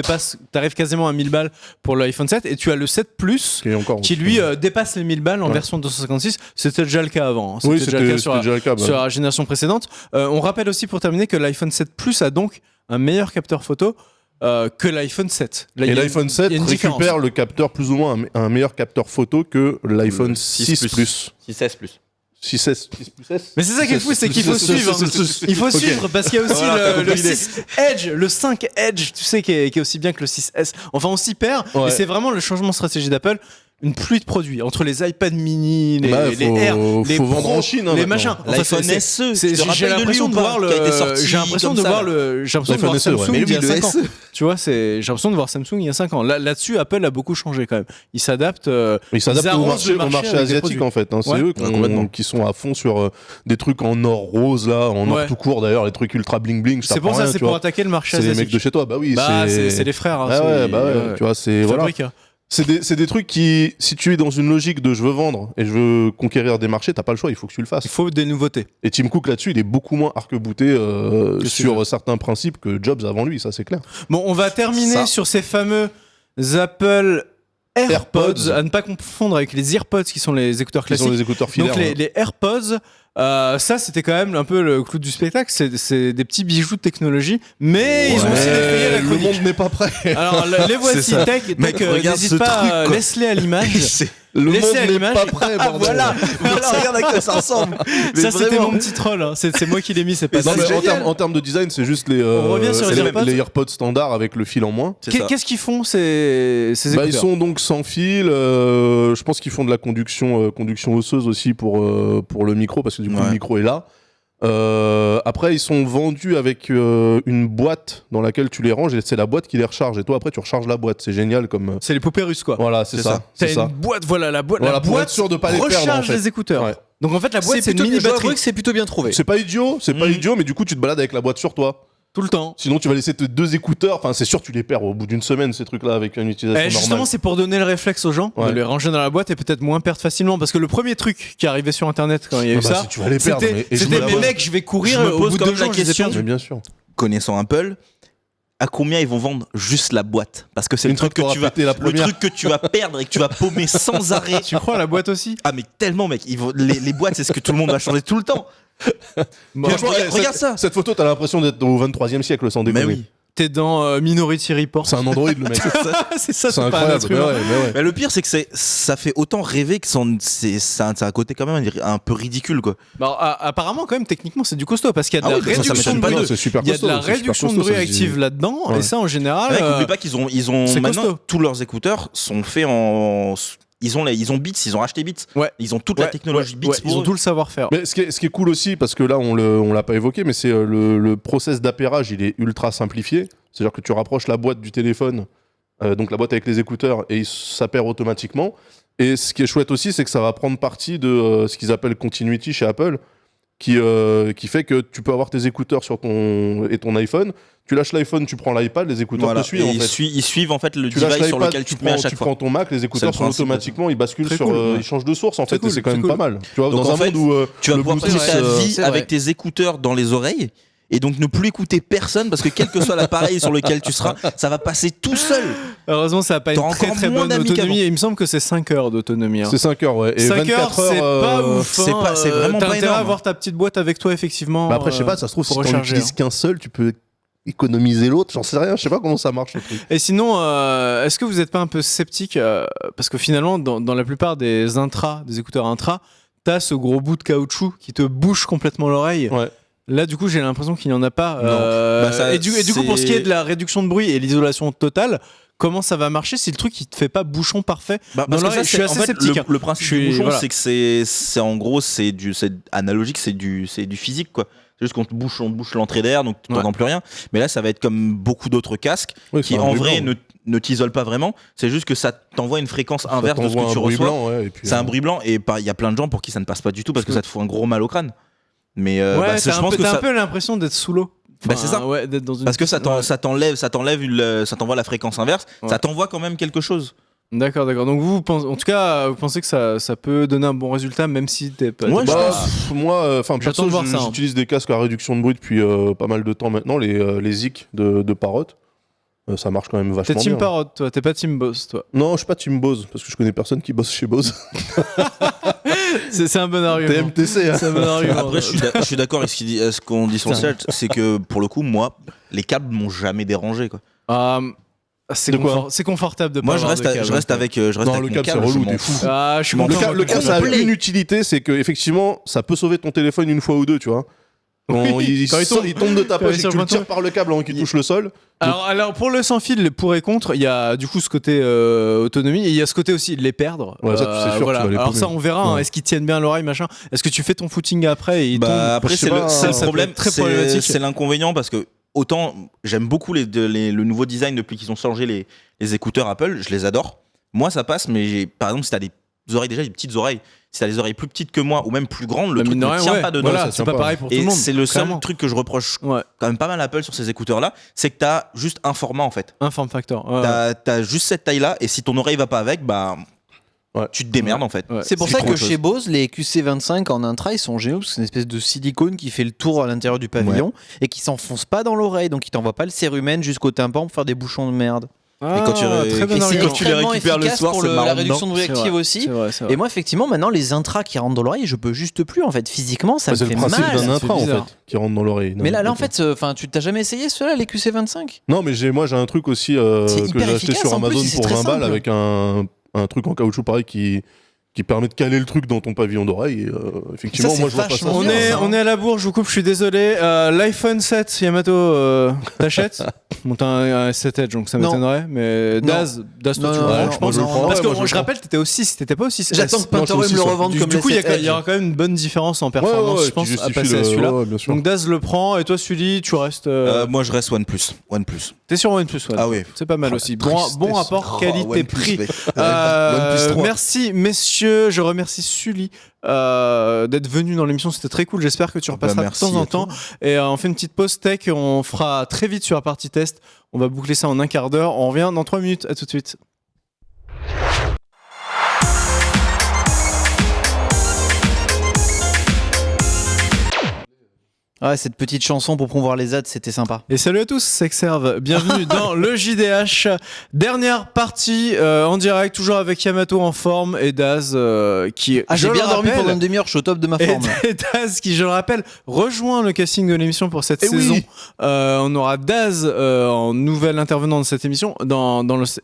arrives quasiment à 1000 balles pour l'iPhone 7 et tu as le 7 Plus Qui est encore. qui lui dépasse les 1000 balles en Ouais. version 256. C'était déjà le cas avant. hein. Oui, C'était déjà le cas c'était déjà le cas. bah. sur la génération précédente. On rappelle aussi pour terminer que l'iPhone 7 Plus a donc un meilleur capteur photo que l'iPhone 7. Là, il Et y a l'iPhone une- 7 il y a une différence. récupère le capteur plus ou moins un meilleur capteur photo que l'iPhone Le 6 Plus. 6S plus. 6S, 6 plus S. Mais c'est ça qui est fou, c'est qu'il faut suivre. Il faut suivre parce qu'il y a aussi Voilà, t'as le compris l'idée. 6 Edge, le 5 Edge, tu sais, qui est aussi bien que le 6S. Enfin, on s'y perd. Ouais. Et c'est vraiment le changement de stratégie d'Apple. Une pluie de produits entre les iPad mini, les, Bah, les faut- Air, les faut vendre Pro, en Chine, hein, les maintenant. machins. Enfin, L'iPhone c'est- SE. c'est- tu te j'ai rappelles de lui l'impression ou de pas, voir le, qui a été sorti j'ai l'impression comme de ça, voir là. le, j'ai l'impression de voir L'iPhone SE, ouais. Samsung Mais il lui, y a le 5 ans. SE. Tu vois, j'ai l'impression de voir Samsung il y a 5 ans. Là-dessus, Apple a beaucoup changé quand même. Il s'adapte. Ils s'adaptent Ils au arrosent le marché marché avec des asiatique produits. en fait. hein. C'est Ouais. eux complètement. qui sont à fond sur des trucs en or rose là, en or Ouais. tout court d'ailleurs, les trucs ultra bling bling. je C'est pour t'apprends ça, rien, c'est tu pour vois. attaquer le marché C'est les asiatique. mecs de chez toi. Bah oui, Bah, c'est les frères. hein, Ah ouais, c'est- bah ouais, tu vois, c'est voilà. fabrique, hein. C'est des trucs qui, si tu es dans une logique de je veux vendre et je veux conquérir des marchés, t'as pas le choix, il faut que tu le fasses. Il faut des nouveautés. Et Tim Cook là-dessus, il est beaucoup moins arc-bouté sur Steve. certains principes que Jobs avant lui, ça c'est clair. Bon, on va terminer Ça. sur ces fameux Apple AirPods, AirPods. à ne pas confondre avec les EarPods qui sont les écouteurs Qui sont classiques. les écouteurs filaires. Donc les AirPods, ça c'était quand même un peu le clou du spectacle, c'est des petits bijoux de technologie, mais ils ont aussi défrayé la le chronique. monde n'est pas prêt. Alors les voici, C'est ça. Tech, Mec, regarde n'hésite ce pas, truc, quoi. laisse-les à l'image. C'est- Le Laissez monde à n'est l'image. pas prêt. Ah bordel. voilà, voilà, regarde à quoi ça ressemble. Mais Ça c'était vraiment. mon petit troll, hein. c'est moi qui l'ai mis, c'est pas Non, ça. mais C'est génial. en termes de design, c'est juste les, On revient sur les AirPods. les AirPods standards avec le fil en moins. C'est ça. Qu'est-ce qu'ils font ces Bah, écouteurs? ils sont donc sans fil. Je pense qu'ils font de la conduction osseuse aussi pour le micro, parce que du coup Ouais. le micro est là. Après, ils sont vendus avec une boîte dans laquelle tu les ranges et c'est la boîte qui les recharge. Et toi, après, tu recharges la boîte. C'est génial comme. C'est les poupées russes, quoi. Voilà, c'est ça. T'as C'est une ça. boîte, voilà, la boîte. Voilà, la pour boîte être sûr de pas les perdre, recharge en fait. les écouteurs. Ouais. Donc en fait, la boîte, c'est une plutôt- mini je dois batterie avouer que c'est plutôt bien trouvé. C'est pas idiot, mais du coup, tu te balades avec la boîte sur toi. tout le temps. Sinon, tu vas laisser tes 2 écouteurs. Enfin, c'est sûr, tu les perds au bout d'une semaine, ces trucs-là, avec une utilisation normale. Justement, c'est pour donner le réflexe aux gens de Ouais. les ranger dans la boîte et peut-être moins perdre facilement. Parce que le premier truc qui est arrivé sur internet quand il y a eu Ah bah, ça, si tu vas les perdre, c'était et je me mais la pose. mec, je vais courir Je me au pose bout de quand 2 même la jours, je les ai question. perdus. Mais bien sûr. Connaissant Apple, à combien ils vont vendre juste la boîte? Parce que c'est le Une fois truc que que tu vas, pété la le première. truc que tu vas perdre et que tu vas paumer sans arrêt. Tu crois à la boîte aussi? Ah mais tellement mec, les boîtes c'est ce que tout le monde va changer tout le temps. Bon, Franchement, regarde ça. Cette photo, t'as l'impression d'être au 23e siècle, sans déconner. Mais oui. T'es dans Minority Report. C'est un Android, le mec. C'est ça, C'est c'est pas un incroyable. être Mais humain. ouais, mais ouais. Mais le pire c'est que ça fait autant rêver que ça a un côté quand même un peu ridicule quoi. Bah, apparemment, quand même, techniquement, c'est du costaud parce qu'il y a de Ah la oui, ça réduction m'étonne de pas bruit. de- C'est super Il y a de costaud, la c'est super réduction de costaud, bruit ça se dit. active là-dedans, Ouais. et ça, en général. Ouais, n'oublie pas qu'ils ont c'est maintenant costaud. tous leurs écouteurs sont faits en ils ont Beats, ils ont racheté Beats. Ouais. Ils ont toute la technologie Beats ouais, pour ils ont eux. tout le savoir-faire. Mais ce qui est cool aussi, parce que là, on l'a pas évoqué, mais c'est le process d'appairage, il est ultra simplifié. C'est-à-dire que tu rapproches la boîte du téléphone, donc la boîte avec les écouteurs, et il s'appaire automatiquement. Et ce qui est chouette aussi, c'est que ça va prendre partie de ce qu'ils appellent Continuity chez Apple, qui fait que tu peux avoir tes écouteurs sur ton iPhone. Tu lâches l'iPhone, tu prends l'iPad, les écouteurs Voilà. te suivent Et en ils, fait. ils suivent en fait le Tu lâches device sur l'iPad, lequel tu te mets à chaque tu fois. prends ton Mac, les écouteurs C'est sont le principe, automatiquement, ils basculent Très sur, cool, ouais. ils changent de source en C'est fait, cool, et c'est quand c'est même cool. pas mal. Tu vois, Donc, dans en un fait, monde où Tu vas le pouvoir Bluetooth, passer ta vie c'est vrai. avec tes écouteurs dans les oreilles et donc ne plus écouter personne parce que quel que soit l'appareil sur lequel tu seras, ça va passer tout seul. Heureusement, ça n'a pas une T'auras très encore très moins bonne d'amis autonomie. qu'avant. Et il me semble que c'est 5 heures d'autonomie. Hein. c'est 5 heures, ouais. Et 5 heures, 24 c'est pas heures, ouf. c'est vraiment T'as pas intérêt énorme. à avoir ta petite boîte avec toi, effectivement. Bah après, je sais pas, ça se trouve, si pour t'en recharger, utilises qu'un seul, tu peux économiser l'autre, j'en sais rien, je sais pas comment ça marche le truc. Et sinon, est-ce que vous n'êtes pas un peu sceptique parce que finalement, dans la plupart des écouteurs intra, t'as ce gros bout de caoutchouc qui te bouche complètement l'oreille. Ouais. Là, du coup, j'ai l'impression qu'il n'y en a pas. Non. Bah, ça, et du coup, pour ce qui est de la réduction de bruit et l'isolation totale, comment ça va marcher si le truc il te fait pas bouchon parfait Bah, dans parce que l'oreille? ça, Je suis c'est- assez en fait, sceptique. Le principe Je suis- du bouchon, voilà. c'est que c'est en gros c'est analogique, c'est du physique quoi. C'est juste qu'on te bouche l'entrée d'air, donc tu n'entends plus rien. Mais là, ça va être comme beaucoup d'autres casques Oui, qui c'est un en bruit vrai blanc. ne t'isolent pas vraiment. C'est juste que ça t'envoie une fréquence Ça inverse de ce t'envoie que un tu bruit reçois. blanc, ouais, et puis, C'est un bruit blanc et il y a plein de gens pour qui ça ne passe pas du tout parce que ça te fout un gros mal au crâne. Mais Ouais, bah, t'as je pense que un ça, peu l'impression d'être sous l'eau. Bah, c'est ça. Ouais, d'être dans une... parce que ça Ouais. t'envoie la fréquence inverse, Ouais. ça t'envoie quand même quelque chose. D'accord. Donc vous pensez, en tout cas, vous pensez que ça peut donner un bon résultat même si t'es pas. Ouais, t'es je pas- pense. Moi, J'attends perso, de voir ça, hein. j'utilise des casques à réduction de bruit depuis pas mal de temps maintenant, les Zik de Parrot. Ça marche quand même T'es vachement Team bien. Parrot, toi. T'es pas Team Boss, toi. Non, je suis pas Team Bose, parce que je connais personne qui bosse chez Bose. C'est un bon argument. TMTC, hein. C'est un bon argument. Après, je suis d'accord avec ce qu'on dit sur le chat, c'est que pour le coup, moi, les câbles m'ont jamais dérangé. Quoi. C'est De quoi c'est confortable de pas Moi, je avoir reste, de câble. je reste avec, Non, avec le mon câble, c'est câble, je relou, m'en t'es fous. fou. Ah, je suis Le content. câble, ça a complet. une utilité, c'est que effectivement, ça peut sauver ton téléphone une fois ou deux, tu vois. Quand il tombe de ta Quand il poche et que tu le tombe. tires par le câble avant qu'il touche le sol. Alors pour le sans fil, les pour et contre, il y a du coup ce côté autonomie et il y a ce côté aussi de les perdre. Ouais, ça, c'est sûr que voilà. tu vas les Alors paumer. ça, on verra. hein. Ouais. Est-ce qu'ils tiennent bien l'oreille, machin? Est-ce que tu fais ton footing après et ils tombent? Bah, après, je sais c'est pas, le ça peut problème, être très problématique. c'est l'inconvénient parce que autant j'aime beaucoup le nouveau design depuis qu'ils ont changé les écouteurs Apple, je les adore. Moi, ça passe, mais par exemple, si t'as des oreilles déjà, des petites oreilles, si t'as des oreilles plus petites que moi ou même plus grandes, le Bah, truc mine de ne rien, tient ouais. pas dedans. Voilà, ça c'est tient pas pas. pareil pour tout le Et monde. c'est le seul clairement. truc que je reproche Ouais, quand même pas mal à Apple sur ces écouteurs-là, c'est que t'as juste un format en fait. un form factor. Ouais, T'as juste cette taille-là, et si ton oreille va pas avec, bah Ouais. tu te démerdes en fait. ouais. C'est pour C'est ça trop que autre chose. chez Bose, les QC25 en intra, ils sont géniaux parce que c'est une espèce de silicone qui fait le tour à l'intérieur du pavillon et qui s'enfonce pas dans l'oreille, donc il t'envoie pas le cérumen jusqu'au tympan pour faire des bouchons de merde. Ah, Et quand tu- très bon et Et c'est quand argument. tu les extrêmement récupères le efficace soir, pour c'est la marrant réduction de bruit C'est active vrai, aussi. c'est vrai, c'est vrai. Et moi, effectivement, maintenant, les intras qui rentrent dans l'oreille, je peux juste plus en fait. Physiquement, ça me C'est fait le principe mal. d'un ça intra fait en bizarre. fait, qui rentre dans l'oreille. Mais là, en Ok. fait, enfin, tu t'as jamais essayé ceux-là, les QC25? Non, mais moi j'ai un truc aussi C'est que hyper j'ai acheté efficace, sur en plus, Amazon et c'est pour très 20 balles simple. avec un truc en caoutchouc pareil qui qui permet de caler le truc dans ton pavillon d'oreille. Et, effectivement, Ça, c'est moi je vois pas ça. vachement bien, ça. On est à la bourre, je vous coupe, je suis désolé. L'iPhone 7, Yamato, t'achètes? Bon, t'as un S7 Edge, donc ça Non. m'étonnerait. Mais Daz, toi, tu Non, le non, prends, non, je pense. moi, je le prends. Parce Ouais, que moi, je le je rappelle, t'étais pas aussi. J'attends que Non, Pantaro je suis me le aussi revende comme Du coup, il les y aura quand même une bonne différence en performance, je pense, à passer à celui-là. Ouais, bien sûr. Donc Daz le prend, et toi, Sully, tu restes. Moi, je reste OnePlus. T'es sur OnePlus, ouais. Ah oui. C'est pas mal aussi. Bon rapport qualité-prix. OnePlus 3. Merci messieurs, je remercie Sully d'être venu dans l'émission, c'était très cool, j'espère que tu repasseras de merci temps en à temps. Et on fait une petite pause tech, on fera très vite sur la partie test, on va boucler ça en un quart d'heure, on revient dans 3 minutes, à tout de suite. Ouais, cette petite chanson pour promouvoir les ads, c'était sympa. Et salut à tous, c'est Xerve. Bienvenue dans le JDH. Dernière partie en direct, toujours avec Yamato en forme et Daz qui. J'ai je bien le dormi rappelle, pendant une demi-heure, je suis au top de ma forme. Et Daz qui, je le rappelle, rejoint le casting de l'émission pour cette saison. oui. On aura Daz en nouvel intervenant de cette émission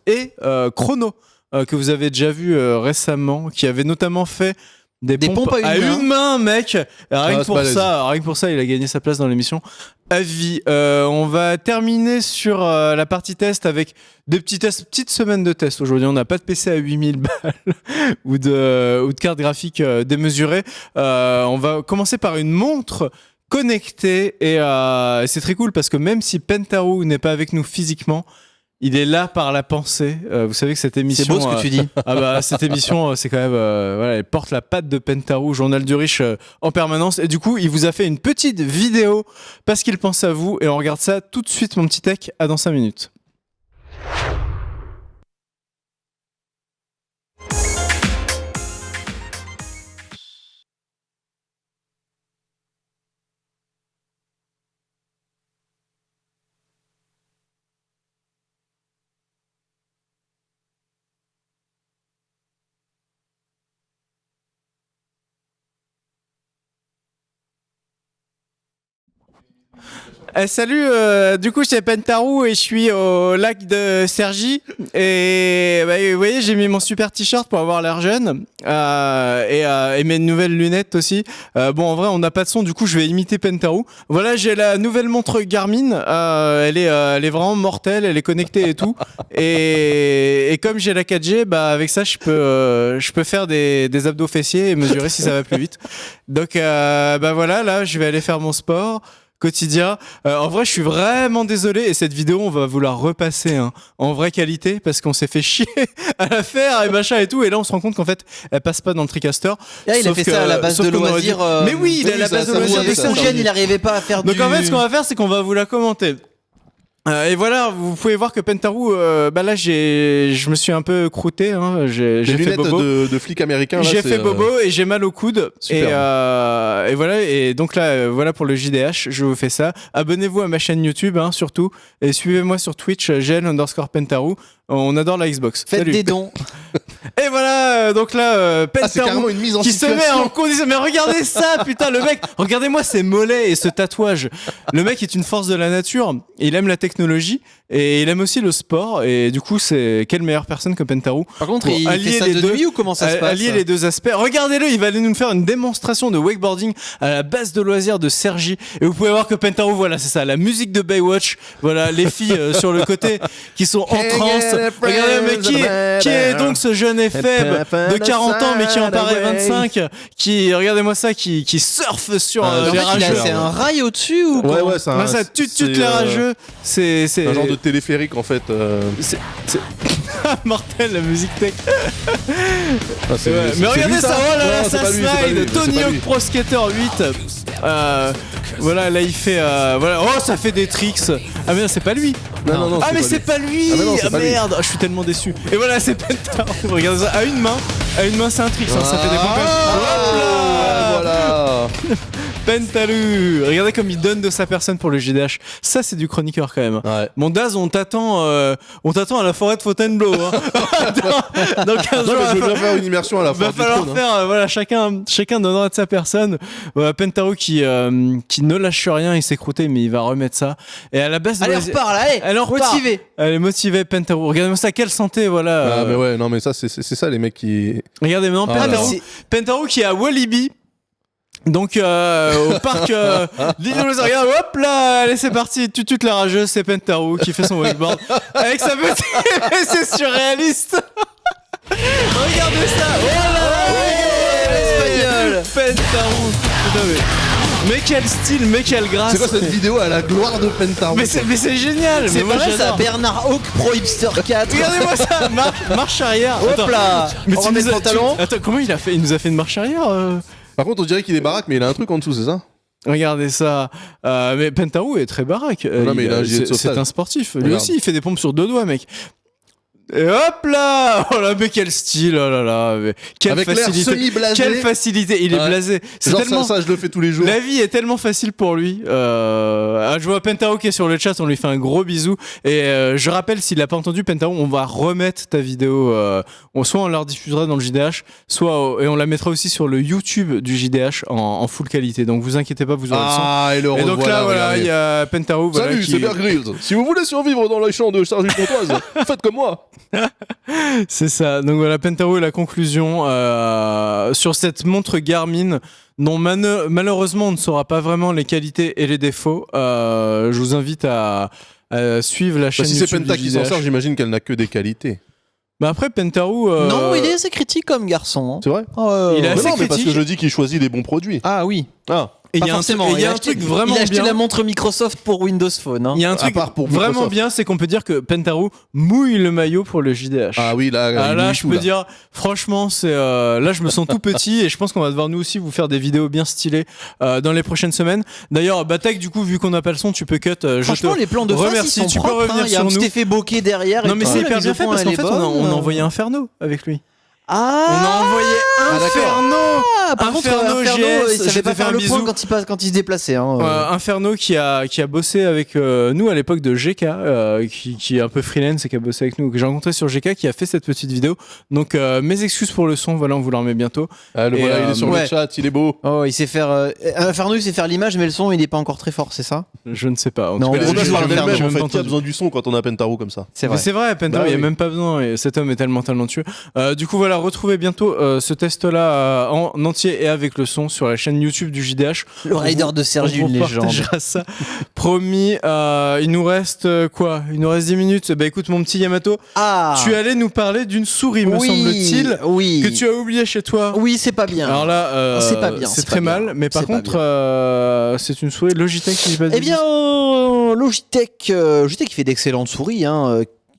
et Chrono que vous avez déjà vu récemment, qui avait notamment fait des pompes à une main, mec. Rien que pour ça, il a gagné sa place dans l'émission. À vie. On va terminer sur la partie test avec des petits tests, petite semaine de test aujourd'hui. On n'a pas de PC à 8000 balles ou de carte graphique démesurée. On va commencer par une montre connectée et c'est très cool parce que même si Pentaru n'est pas avec nous physiquement, il est là par la pensée. Vous savez que cette émission. C'est beau ce que tu dis. Cette émission, c'est quand même. Voilà, elle porte la patte de Pentaru, Journal du Riche, en permanence. Et du coup, il vous a fait une petite vidéo parce qu'il pense à vous. Et on regarde ça tout de suite, mon petit tech. À dans 5 minutes. Salut, du coup c'est Pentaru et je suis au lac de Cergy et vous voyez j'ai mis mon super t-shirt pour avoir l'air jeune et mes nouvelles lunettes aussi. Bon en vrai on n'a pas de son, du coup je vais imiter Pentaru. Voilà, j'ai la nouvelle montre Garmin, elle est vraiment mortelle, elle est connectée et tout et comme j'ai la 4G, avec ça je peux faire des abdos fessiers et mesurer si ça va plus vite. Donc voilà, là je vais aller faire mon sport quotidien. En vrai, je suis vraiment désolé et cette vidéo, on va vous la repasser en vraie qualité parce qu'on s'est fait chier à la faire et machin et tout. Et là, on se rend compte qu'en fait, elle passe pas dans le TriCaster. Là, il a fait ça à la base de loisirs. Mais oui, il est à la base de loisirs. Avec son gène, il n'arrivait pas à faire Donc en fait, ce qu'on va faire, c'est qu'on va vous la commenter. Et voilà, vous pouvez voir que Pentaru, là, je me suis un peu croûté. J'ai fait bobo. de flic américain. Là, j'ai fait bobo et j'ai mal au coude. Et voilà. Et donc là, voilà pour le JDH, je vous fais ça. Abonnez-vous à ma chaîne YouTube, surtout. Et suivez-moi sur Twitch, _Pentaru. On adore la Xbox. Faites Salut. des dons. Et voilà, donc là, c'est carrément Pentaru une mise en qui se met situation. en condition. Mais regardez ça, putain, le mec. Regardez-moi ses mollets et ce tatouage. Le mec est une force de la nature. Il aime la technologie et il aime aussi le sport. Et du coup, c'est quelle meilleure personne que Pentaru. Par contre, Pour il allier fait ça les de deux, nuit ou comment ça se passe? Allier les deux aspects. Regardez-le, il va aller nous faire une démonstration de wakeboarding à la base de loisirs de Cergy. Et vous pouvez voir que Pentaru, voilà, c'est ça, la musique de Baywatch. Voilà, les filles sur le côté qui sont en transe. Regardez, mais qui est donc ce jeune et faible de 40 ans mais qui en paraît 25 regardez-moi ça, qui surfe sur les rageux. C'est un rail au-dessus ou Ouais, comment? ouais, Ça tue les rageux. C'est un genre de téléphérique en fait. c'est mortel la musique tech. C'est Mais regardez lui, ça, oh là là, Non, c'est ça pas lui, c'est pas lui, slide. c'est Tony pas Hawk lui. Pro Skater 8. Voilà, là il fait voilà. Oh, ça fait des tricks. Ah mais non, c'est pas lui. Non, Ah mais c'est pas lui. Ah, mais non, c'est Ah pas lui. merde, je suis tellement déçu. Et voilà, c'est Pentaru. Regardez ça, à une main c'est un trick, ça fait des pompes. Hop là. Voilà. Pentalou, regardez comme il donne de sa personne pour le JDH. Ça, c'est du chroniqueur quand même. Ouais. Mon Daz, on t'attend à la forêt de Fontainebleau. Hein. dans 15 Non, jours, mais je veux bien faire une immersion à la fin va du falloir trône, hein. faire, voilà, chacun donnera de sa personne. Voilà, Pentarou qui ne lâche rien, il s'est croûté, mais il va remettre ça. Et à la base de Allez, on repart là, allez, Elle en repart. motivé. Elle est motivée, Pentarou. Regardez-moi ça, quelle santé, voilà. Ah, mais ouais, non, mais ça, c'est ça, les mecs qui. Regardez maintenant Ah, Pentarou. mais Pentarou qui est à Walibi. Donc au parc dinosaure, regarde, hop là, allez c'est parti, toute la rageuse, c'est Pentarou qui fait son wakeboard avec sa petite, c'est surréaliste. Regardez ça, L'espagnol. Pentarou, putain, mais quel style, mais quelle grâce. C'est quoi cette vidéo à la gloire de Pentarou? Mais c'est génial. C'est mais moi, pas mal ça, j'adore. Bernard Hawk Pro Hipster 4. Regardez-moi ça, marche arrière. Hop Attends, là, mais on tu remet nous le as- pantalon. Attends, comment il a fait? Il nous a fait une marche arrière. Par contre, on dirait qu'il est baraque, mais il a un truc en dessous, c'est ça? Regardez ça. Mais Pentarou est très baraque. Non, mais il a un gilet de c'est sauvetage. un sportif. Lui Regarde. aussi, il fait des pompes sur 2 doigts, mec. Et hop là. Oh là, mais quel style. Oh là là. Mais quelle Avec l'air facilité. semi-blasé. Quelle facilité. Il est Ouais. blasé. C'est Genre, tellement. ça, je le fais tous les jours. La vie est tellement facile pour lui. Je vois Pentarou qui est sur le chat, on lui fait un gros bisou. Et je rappelle, s'il n'a pas entendu, Pentarou, on va remettre ta vidéo. Soit on la rediffusera dans le JDH, et on la mettra aussi sur le YouTube du JDH en full qualité. Donc vous inquiétez pas, vous aurez Ah, et le le son. Et donc là, voilà, il y a Pentarou. Voilà, Salut, qui- c'est Bear Grylls. Si vous voulez survivre dans les champs de Cergy-Pontoise, faites comme moi. C'est ça. Donc voilà, Pentarou et la conclusion sur cette montre Garmin dont malheureusement on ne saura pas vraiment les qualités et les défauts. Je vous invite à suivre la chaîne Si c'est YouTube Penta du qui s'en JDH. sort, j'imagine qu'elle n'a que des qualités. Bah après Pentarou. Non, il est assez critique comme garçon. hein. C'est vrai? Il est Mais assez non, mais parce que critique. je dis qu'il choisit les bons produits. Ah oui. Ah, Et il Pas y a un, forcément. et il y a Il un acheté- truc vraiment Il a acheté bien. la montre Microsoft pour Windows Phone. hein. Il y a un à truc part pour vraiment Microsoft. bien, c'est qu'on peut dire que Pentarou mouille le maillot pour le JDH. Ah oui, là, Ah, il là, mouille je tout, peux là. dire, franchement, c'est là, je me sens tout petit et je pense qu'on va devoir nous aussi vous faire des vidéos bien stylées dans les prochaines semaines. D'ailleurs, Batak, du coup, vu qu'on n'a pas le son, tu peux cut. Franchement, les plans de face, remercie, ils sont tu peux propres. revenir Il y a un sur nous. petit effet bokeh derrière. Non, et mais tout. c'est La hyper mise bien au fait point, parce elle qu'en est fait, on bonne. a envoyé Inferno avec lui. Ah, On a envoyé Inferno. Par contre, Inferno, Inferno, GS, il savait je pas te fais faire un le bisou. point quand il se déplaçait. hein. Inferno qui a bossé avec nous à l'époque de GK, qui est un peu freelance et qui a bossé avec nous, que j'ai rencontré sur GK, qui a fait cette petite vidéo. Donc mes excuses pour le son, voilà, on vous la remet bientôt. Ah, le Et, voilà, il est sur ouais. le chat, il est beau. Oh, il sait faire. Inferno, il sait faire l'image, mais le son, il est pas encore très fort, c'est ça? Je ne sais pas. En Non, tout cas, mais Mais on j'ai- va j'ai se parler même Inferno, pas en fait, qui a entendu. besoin du son quand on a Pentarou comme ça? C'est Mais vrai. c'est vrai, Pentarou, Bah il n'y a oui. même pas besoin et cet homme est tellement talentueux. Du coup, voilà, retrouvez bientôt ce test-là en entier et avec le son sur la chaîne YouTube du JDH. Le rider de Sergi, On une vous légende. partagera ça. Promis, il nous reste quoi? Il nous reste 10 minutes. Bah écoute, mon petit Yamato, Ah, tu allais nous parler d'une souris, me oui, semble-t-il, oui. que tu as oublié chez toi. Oui, c'est pas bien. Alors là, C'est pas bien, c'est c'est très pas bien. mal, mais par C'est pas contre, c'est une souris Logitech, si je dis pas de Eh bien, bêtises. Logitech, Logitech qui fait d'excellentes souris.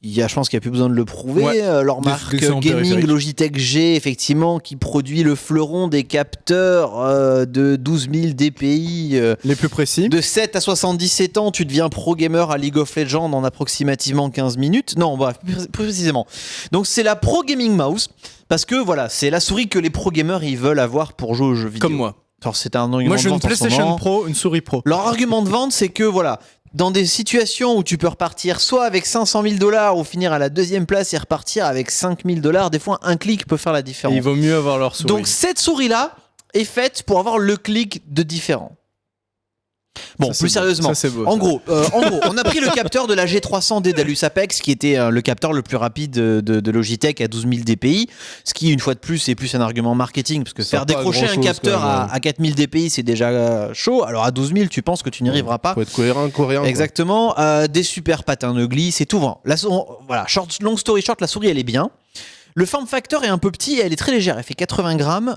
Je pense qu'il n'y a plus besoin de le prouver. Ouais. Leur Des- marque d'excellents gaming périphériques. Logitech G, effectivement, qui produit le fleuron des capteurs de 12 000 dpi. Les plus précis. De 7 à 77 ans, tu deviens pro gamer à League of Legends en approximativement 15 minutes. Non, bref, plus précisément. Donc c'est la Pro Gaming Mouse, parce que voilà, c'est la souris que les pro gamers ils veulent avoir pour jouer aux jeux vidéo. Comme moi. Alors c'est un argument Moi, de j'ai une vente en ce PlayStation moment. Pro, une souris Pro. Leur argument de vente, c'est que voilà, dans des situations où tu peux repartir soit avec 500 000 $ ou finir à la deuxième place et repartir avec 5 000 $, des fois un clic peut faire la Et différence. il vaut mieux avoir leur souris. Donc cette souris-là est faite pour avoir le clic de différent. Bon, Ça, plus c'est beau. sérieusement. Ça, c'est beau. En gros, on a pris le capteur de la G300 Daedalus Apex, qui était le capteur le plus rapide de Logitech à 12 000 dpi, ce qui, une fois de plus, est plus un argument marketing, parce que Ça faire a pas décrocher un grand-chose, capteur quand même, à 4 000 dpi, c'est déjà chaud. Alors à 12 000, tu penses que tu n'y arriveras pas. Faut être cohérent, quoi. Exactement, des super patins de glisse et tout. Voilà, long story short, la souris elle est bien. Le form factor est un peu petit et elle est très légère. Elle fait 80 grammes.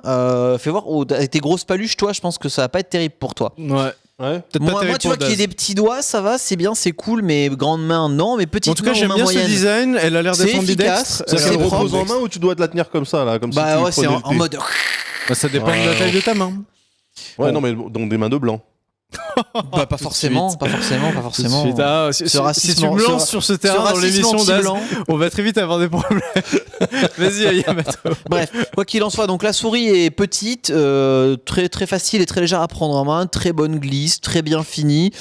Fais voir, avec tes grosses paluches, toi, je pense que ça va pas être terrible pour toi. Ouais. Ouais. Peut-être pas Moi, terrible tu vois pour qu'il y ait Daz. des petits doigts, ça va, c'est bien, c'est cool, mais grandes mains, non. Mais petites En tout cas, mains, j'aime mains bien ce moyennes. design. Elle a l'air d'être C'est ambidextre. efficace, Elle a c'est l'air Elle d'être propre. repose en ambidextre. main ou tu dois te la tenir comme ça, là, comme Bah si tu ouais, c'est prenais en le thé. mode. Bah, ça dépend de la taille de ta main. Ouais, non, mais donc des mains de blanc. Bah, pas forcément. Tout de suite. Ah, si Ce tu racisme- me lances ce- sur ce Ce terrain dans racisme l'émission d'Az, anti-blanc. on va très vite avoir des problèmes. Vas-y, Yamato. Bref, quoi qu'il en soit, donc la souris est petite, très très facile et très légère à prendre en main, très bonne glisse, très bien finie.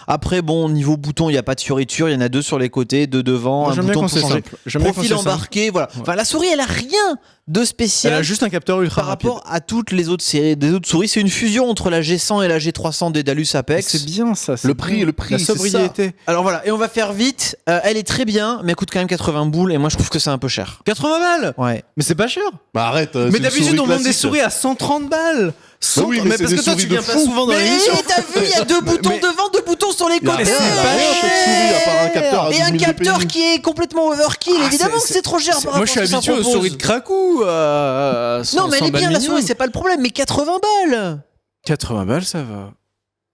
Après, bon, niveau bouton, il n'y a pas de fioriture, il y en a 2 sur les côtés, 2 devant, Moi, un j'aime bien bouton quand pour c'est changer. simple. J'aime bien quand Profil c'est simple. embarqué, voilà. Ouais. Enfin, la souris, elle a rien de Elle spécial. a juste un capteur ultra Par rapide. rapport à toutes les autres séries, des autres souris, c'est une fusion entre la G100 et la G300 Daedalus Apex. C'est bien ça. c'est Le bien. prix, La c'est sobriété. Alors voilà, et on va faire vite. Elle est très bien, mais elle coûte quand même 80 boules, et moi je trouve que c'est un peu cher. 80 balles. Ouais. Mais c'est pas cher. Bah arrête. Mais d'habitude, on vend des souris à 130 balles. Bah oui, mais mais c'est parce des que toi, tu souris viens de pas fou. souvent dans Mais l'émission. t'as vu, il y a 2 boutons Mais- devant, 2 boutons sur les Y a côtés. rien, cette souris, à part un capteur à Et 12 un 000 capteur dpi. qui est complètement overkill. Ah, Évidemment que c'est- c'est trop cher par rapport Moi, je suis à ce que ça habitué aux propose. souris de Krakou. Non, mais elle est bien la souris, c'est pas le problème. Mais 80 balles. 80 balles, ça va.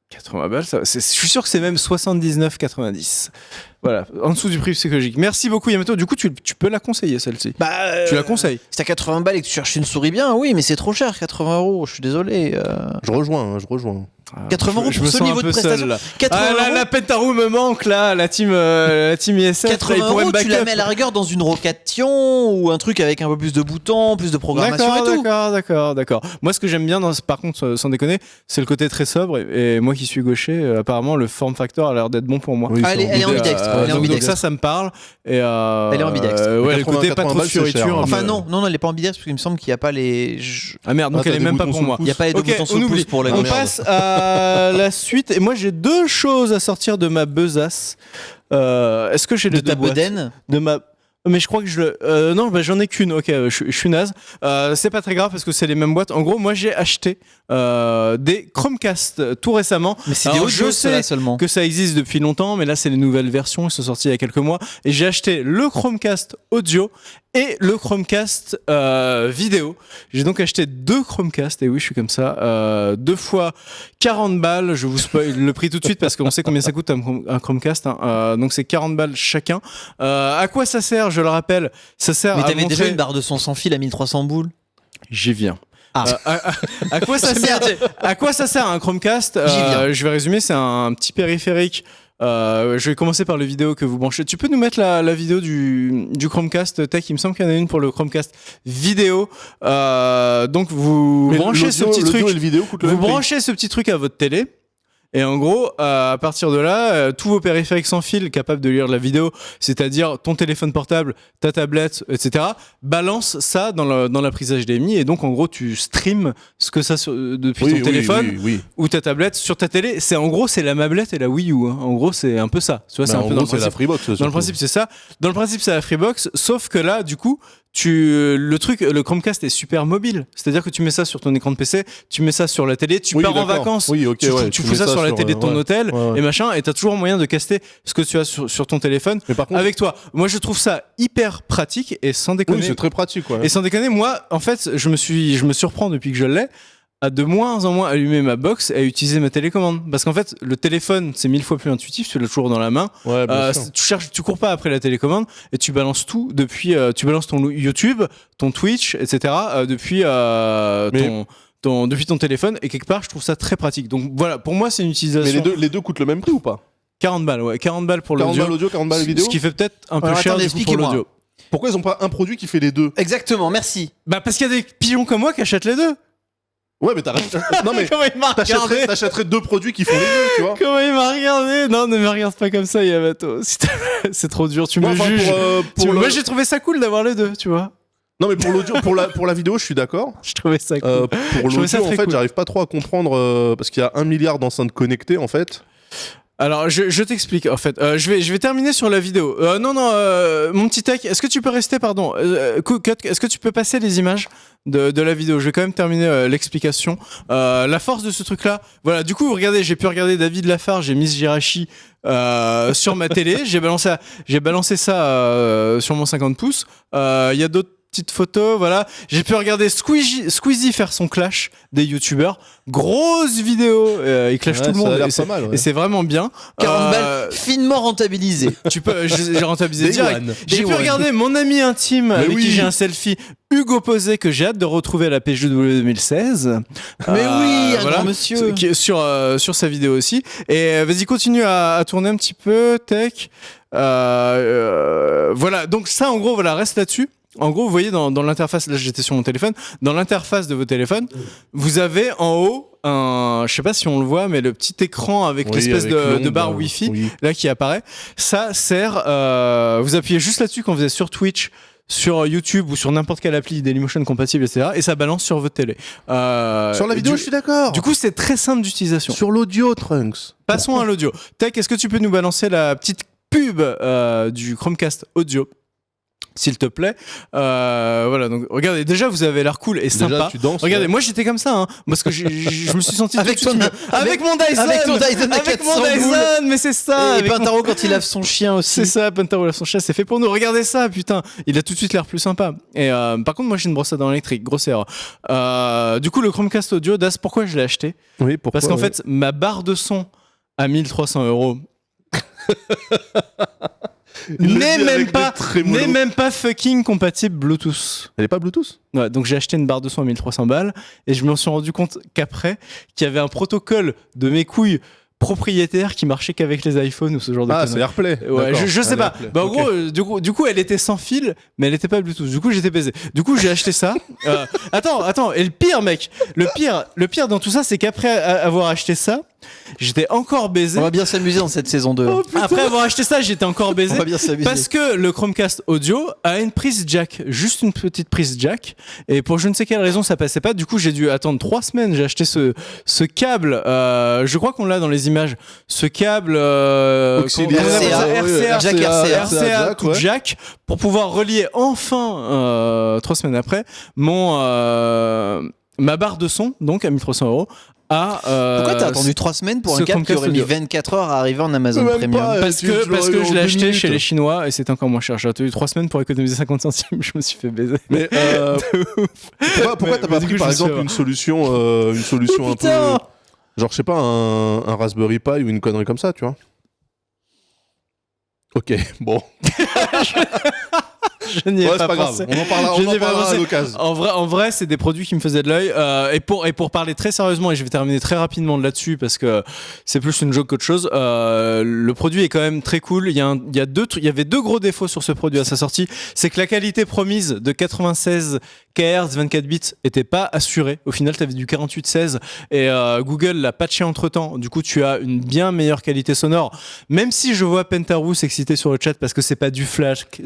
80 balles, ça va. Je suis sûr que c'est même 79,90. Voilà, en dessous du prix psychologique. Merci beaucoup, Yamato. Du coup, tu peux la conseiller, celle-ci. Bah, Tu la conseilles. Si t'as 80 balles et que tu cherches une souris bien, oui, mais c'est trop cher, 80 €. Je suis désolé. Je rejoins. 80 € Je pour me ce sens niveau un de peu prestation. seul, là. 80 Ah là, €. la Pentarou me manque là, la team ISF. 80 là, ils pourraient me €, tu la backup. mets à la rigueur dans une rocation ou un truc avec un peu plus de boutons, plus de programmation et tout. D'accord. Moi, ce que j'aime bien, par contre, sans déconner, c'est le côté très sobre. Et moi qui suis gaucher, apparemment, le form factor a l'air d'être bon pour moi. Oui, Ah, elle est ambidextre. Elle est Donc ambidextre. ça me parle. Et Elle est ambidextre. Ouais, le 80 côté pas trop de balles, c'est cher, fioriture. hein. Enfin, me- non, elle est pas ambidextre parce qu'il me semble qu'il n'y a pas les. Ah merde, donc Ah, elle t'as est des même pas boutons pour sous le moi. pouce. Il n'y a pas les 2 Ok, boutons sous on le oublie. pouce pour les On merde. passe à la suite. Et moi, j'ai 2 choses à sortir de ma besace. Est-ce que j'ai de les ta 2 boîtes bedaine. de ma mais je crois que non, bah, j'en ai qu'une. Ok, je suis naze. C'est pas très grave parce que c'est les mêmes boîtes. En gros, moi j'ai acheté des Chromecast tout récemment. Mais c'est Alors, des je audios sais seulement. que ça existe depuis longtemps, mais là c'est les nouvelles versions. Ils sont sortis il y a quelques mois. Et j'ai acheté le Chromecast audio et le Chromecast vidéo. J'ai donc acheté 2 Chromecast. Et oui, je suis comme ça. 2 fois 40 balles. Je vous spoil le prix tout de suite parce qu'on sait combien ça coûte un Chromecast. Hein. Donc c'est 40 balles chacun. À quoi ça sert? Je le rappelle, ça sert Mais à t'avais déjà montrer... une barre de son sans fil à 1300 boules. J'y viens. Ah. À quoi ça sert? À quoi ça sert un Chromecast? J'y viens. Je vais résumer, c'est un petit périphérique. Je vais commencer par la vidéo que vous branchez. Tu peux nous mettre la vidéo du Chromecast Tech? Il me semble qu'il y en a une pour le Chromecast vidéo. Donc vous Mais branchez ce l'audio- petit truc. l'audio et le vidéo coûtent le Vous même prix. branchez ce petit truc à votre télé. Et en gros, à partir de là, tous vos périphériques sans fil capables de lire la vidéo, c'est-à-dire ton téléphone portable, ta tablette, etc., balance ça dans la prise HDMI. Et donc, en gros, tu streams ce que ça depuis Oui, ton téléphone oui. ou ta tablette sur ta télé. C'est en gros, c'est la mablette et la Wii U. Hein. En gros, c'est un peu ça. Tu vois, Bah, c'est un en peu gros, dans le c'est la principe. Freebox. Dans le principe, c'est ça. Dans le principe, c'est la Freebox. Sauf que là, du coup, le Chromecast est super mobile. C'est-à-dire que tu mets ça sur ton écran de PC, tu mets ça sur la télé, tu Oui, pars en d'accord. vacances, Oui, ok, tu ouais, fous mets ça sur la télé de ton ouais. hôtel Ouais. et machin, et t'as toujours moyen de caster ce que tu as sur ton téléphone Mais par contre, avec toi. Moi, je trouve ça hyper pratique et sans déconner. oui, c'est très pratique. Ouais. Et sans déconner, moi, en fait, je me surprends depuis que je l'ai à de moins en moins allumer ma box et à utiliser ma télécommande. Parce qu'en fait, le téléphone, c'est 1000 fois plus intuitif, tu l'as toujours dans la main. Ouais, bien sûr. Tu cours pas après la télécommande et tu balances tout depuis, tu balances ton YouTube, ton Twitch, etc. Depuis depuis ton téléphone, et quelque part, je trouve ça très pratique. Donc voilà, pour moi, c'est une Mais utilisation. les deux coûtent le même prix ou pas? 40 balles, ouais, 40 balles pour 40 l'audio. balles audio, 40 balles vidéo. Ce qui fait peut-être un peu Alors, cher attendez, du coup, pour expliquez-moi. l'audio. Pourquoi ils ont pas un produit qui fait les deux? Exactement, merci. Bah parce qu'il y a des pigeons comme moi qui achètent les deux. Ouais, mais non mais Comment il m'a regardé t'achèterais 2 produits qui font les deux, tu vois. Comment il m'a regardé? Non, ne me regarde pas comme ça, Yamato. S'il te plaît, c'est trop dur, tu Moi, me enfin, juges. Moi, le- j'ai trouvé ça cool d'avoir les deux, tu vois. Non mais pour l'audio, pour la vidéo, je suis d'accord. Je trouvais ça cool. Pour trouvais ça l'audio, en très fait, cool. j'arrive pas trop à comprendre parce qu'il y a 1 milliard d'enceintes connectées, en fait. Alors, je t'explique, en fait. Je vais terminer sur la vidéo. Non, mon petit tech, est-ce que tu peux rester, pardon, Cut, est-ce que tu peux passer les images de la vidéo? Je vais quand même terminer l'explication. La force de ce truc-là, voilà, du coup, regardez, j'ai pu regarder David Lafarge, j'ai Miss Jirachi sur ma télé, j'ai balancé ça sur mon 50 pouces. Il y a d'autres petites photos, voilà. J'ai pu regarder Squeezie faire son clash des youtubeurs. Grosse vidéo, il clash tout le ça a monde. l'air Et c'est, pas mal, ouais. et c'est vraiment bien. 40 balles finement rentabilisées. Tu peux, j'ai rentabilisé Day direct. one. J'ai Day pu one. regarder mon ami intime avec oui. qui j'ai un selfie, Hugo Posé, que j'ai hâte de retrouver à la PGW 2016. Mais oui, un voilà. grand monsieur. Qui est sur sa vidéo aussi. Et vas-y, continue à tourner un petit peu, tech. Voilà, donc ça en gros, voilà, reste là-dessus. En gros, vous voyez dans l'interface, là j'étais sur mon téléphone, dans l'interface de vos téléphones, vous avez en haut je sais pas si on le voit, mais le petit écran avec Oui, l'espèce avec de l'onde, barre Wi-Fi oui. là qui apparaît. Ça sert, vous appuyez juste là-dessus quand vous êtes sur Twitch, sur YouTube ou sur n'importe quelle appli Dailymotion compatible, etc. Et ça balance sur votre télé. Sur la vidéo, je suis d'accord. Du coup, c'est très simple d'utilisation. Sur l'audio, Trunks. Passons à l'audio. Tech, est-ce que tu peux nous balancer la petite pub du Chromecast audio, s'il te plaît? Voilà, donc regardez, déjà vous avez l'air cool et Déjà, sympa. tu danses. Regardez, ouais. moi j'étais comme ça, hein, parce que je me suis senti Avec tout de suite ton- mieux. Avec mon Dyson, avec ton Dyson à avec mon 400 boules. Dyson, mais c'est ça. Et avec mon- Pintaro quand il lave son chien aussi. C'est ça, Pantaro la son chat, c'est fait pour nous. Regardez ça, putain, il a tout de suite l'air plus sympa. Et par contre, moi j'ai une brosse à dents électrique, grosse erreur. Du coup, le Chromecast audio, Das, pourquoi je l'ai acheté? Oui, pourquoi Parce qu'en ouais. fait, ma barre de son à 1300 € Il le n'est dit même avec pas, des trémolos. n'est même pas fucking compatible Bluetooth. Elle est pas Bluetooth? Ouais, donc j'ai acheté une barre de son à 1300 balles et je me suis rendu compte qu'après, qu'il y avait un protocole de mes couilles propriétaires qui marchait qu'avec les iPhones ou ce genre de Ah, conneries. c'est AirPlay. Ouais, D'accord. je sais Ah, pas. AirPlay. Bah, en Ok. gros, du coup, elle était sans fil, mais elle était pas Bluetooth. Du coup, j'étais baisé. Du coup, j'ai acheté ça. Attends. Et le pire, mec, le pire dans tout ça, c'est qu'après avoir acheté ça, j'étais encore baisé. On va bien s'amuser dans cette saison 2. Après avoir acheté ça, j'étais encore baisé. On va bien s'amuser. Parce que le Chromecast audio a une prise jack, juste une petite prise jack, et pour je ne sais quelle raison ça passait pas. Du coup, j'ai dû attendre 3 semaines. J'ai acheté ce câble. Je crois qu'on l'a dans les images. Ce câble Auxiliaire. comment on appelle ça RCA, RCA, Jack RCA. RCA Jack, tout ouais. jack pour pouvoir relier enfin 3 semaines après ma barre de son, donc à 1300 €. Pourquoi t'as attendu 3 semaines pour ce un câble qui Chromecast aurait mis audio. 24 heures à arriver en Amazon Même Premium? pas. Parce Tu que l'aurais eu en je l'ai 2 acheté minutes. chez les Chinois et c'était encore moins cher. J'ai attendu 3 semaines pour économiser 50 centimes. Je me suis fait baiser. Mais pourquoi t'as Mais pas du pris coup, par je me suis- exemple une solution un peu putain genre je sais pas un Raspberry Pi ou une connerie comme ça, tu vois? Ok, bon. Je n'y ai Ouais, pas c'est pas grave. pensé. On en parlera, Je on en n'y ai pas parlera à pensé. l'occasion. En vrai, c'est des produits qui me faisaient de l'œil. Et pour parler très sérieusement, et je vais terminer très rapidement là-dessus parce que c'est plus une joke qu'autre chose. Le produit est quand même très cool. Il y avait 2 gros défauts sur ce produit à sa sortie. C'est que la qualité promise de 96 kHz 24 bits était pas assurée. Au final, tu avais du 48-16 et Google l'a patché entre temps. Du coup, tu as une bien meilleure qualité sonore. Même si je vois Pentarou s'exciter sur le chat parce que c'est pas du FLAC,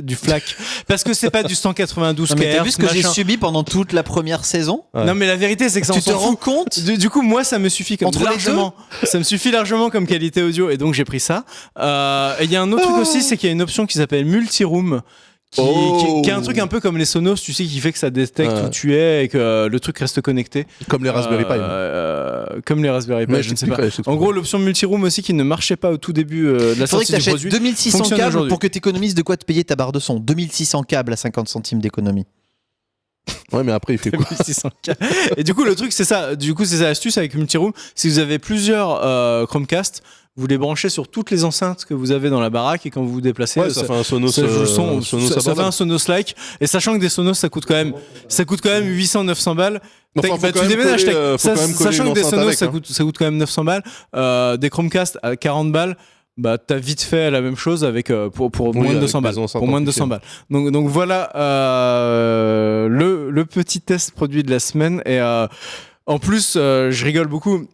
parce que c'est pas du 192 Non, mais t'as kHz. vu ce que j'ai machin. subi pendant toute la première saison? Ouais. Non mais la vérité c'est que ça Tu on te s'en rends fout. compte? Du coup moi ça me suffit comme Entre les largement. Ça me suffit largement comme qualité audio et donc j'ai pris ça. Et il y a un autre truc aussi, c'est qu'il y a une option qui s'appelle Multiroom. Qui est un truc un peu comme les Sonos, tu sais, qui fait que ça détecte Ouais. où tu es et que le truc reste connecté. Comme les Raspberry Pi. Comme les Raspberry Pi, Ouais, je ne sais pas. t'expliquerai, je t'expliquerai. En gros, l'option Multiroom aussi qui ne marchait pas au tout début de la Il faudrait sortie que du t'achètes produit. 2600 fonctionne câbles aujourd'hui. pour que t'économises de quoi te payer ta barre de son. 2600 câbles à 50 centimes d'économie. Ouais, mais après il fait quoi? 600K. Et du coup, le truc, c'est ça. Du coup, c'est ça l'astuce avec Multiroom. Si vous avez plusieurs Chromecast, vous les branchez sur toutes les enceintes que vous avez dans la baraque et quand vous vous déplacez, Ouais, ça fait un Sonos. ça joue le son, Sonos ça fait abordable. un Sonos-like. Et sachant que des Sonos, ça coûte quand même 800-900 balles. Enfin, Tech, faut bah, quand tu même déménages, coller, Tech. faut quand même coller Sachant une que des enceinte Sonos, avec, ça hein. coûte quand même 900 balles. Des Chromecast à 40 balles. Bah, t'as vite fait la même chose avec pour Oui, moins de avec 200 balles. des enceintes Pour moins de 200 balles. Donc voilà le petit test produit de la semaine. Et en plus, je rigole beaucoup.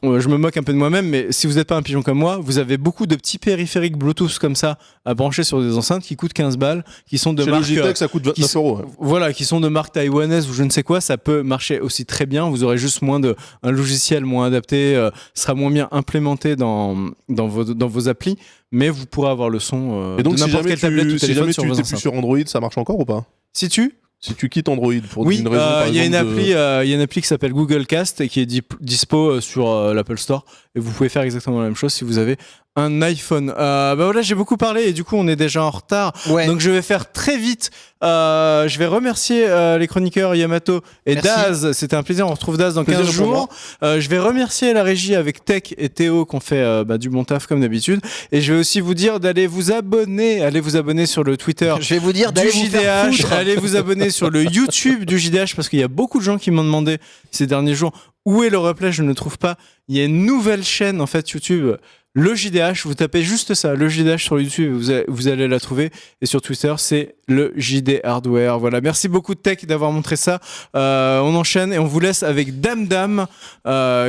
Je me moque un peu de moi-même, mais si vous n'êtes pas un pigeon comme moi, vous avez beaucoup de petits périphériques Bluetooth comme ça à brancher sur des enceintes qui coûtent 15 balles, qui sont de Chez marque. Logitech, ça coûte 29 euros. Ouais. Voilà, qui sont de marque taïwanaise ou je ne sais quoi, ça peut marcher aussi très bien. Vous aurez juste un logiciel moins adapté, sera moins bien implémenté dans vos applis, mais vous pourrez avoir le son Et donc, de si n'importe jamais quelle tablette ou tu téléphone n'es sur vos plus enceintes. sur Android, ça marche encore ou pas? Si tu Si tu quittes Android pour Oui, une raison, par il y a une exemple, appli, il y a une appli qui s'appelle Google Cast et qui est dispo sur l'Apple Store et vous pouvez faire exactement la même chose si vous avez un iPhone. Bah voilà, j'ai beaucoup parlé et du coup on est déjà en retard. Ouais. Donc je vais faire très vite. Je vais remercier les chroniqueurs Yamato et Merci. Daz. C'était un plaisir. On retrouve Daz dans Plaisir 15 pour jours. Je vais remercier la régie avec Tech et Théo qui ont fait du bon taf comme d'habitude. Et je vais aussi vous dire d'aller vous abonner. Allez vous abonner sur le Twitter Je vais vous dire du d'aller vous faire JDH. foutre. Allez vous abonner sur le YouTube du JDH parce qu'il y a beaucoup de gens qui m'ont demandé ces derniers jours où est le replay. Je ne le trouve pas. Il y a une nouvelle chaîne en fait YouTube. Le JDH, vous tapez juste ça, le JDH sur YouTube, vous allez la trouver. Et sur Twitter, c'est le JD Hardware. Voilà, merci beaucoup Tech d'avoir montré ça. On enchaîne et on vous laisse avec Dame Dame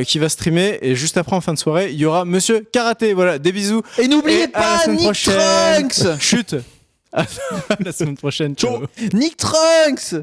qui va streamer. Et juste après, en fin de soirée, il y aura Monsieur Karaté. Voilà, des bisous. Et n'oubliez Et à la pas semaine Nick prochaine. Trunks. Chut. À la semaine prochaine. Ciao. Nick Trunks.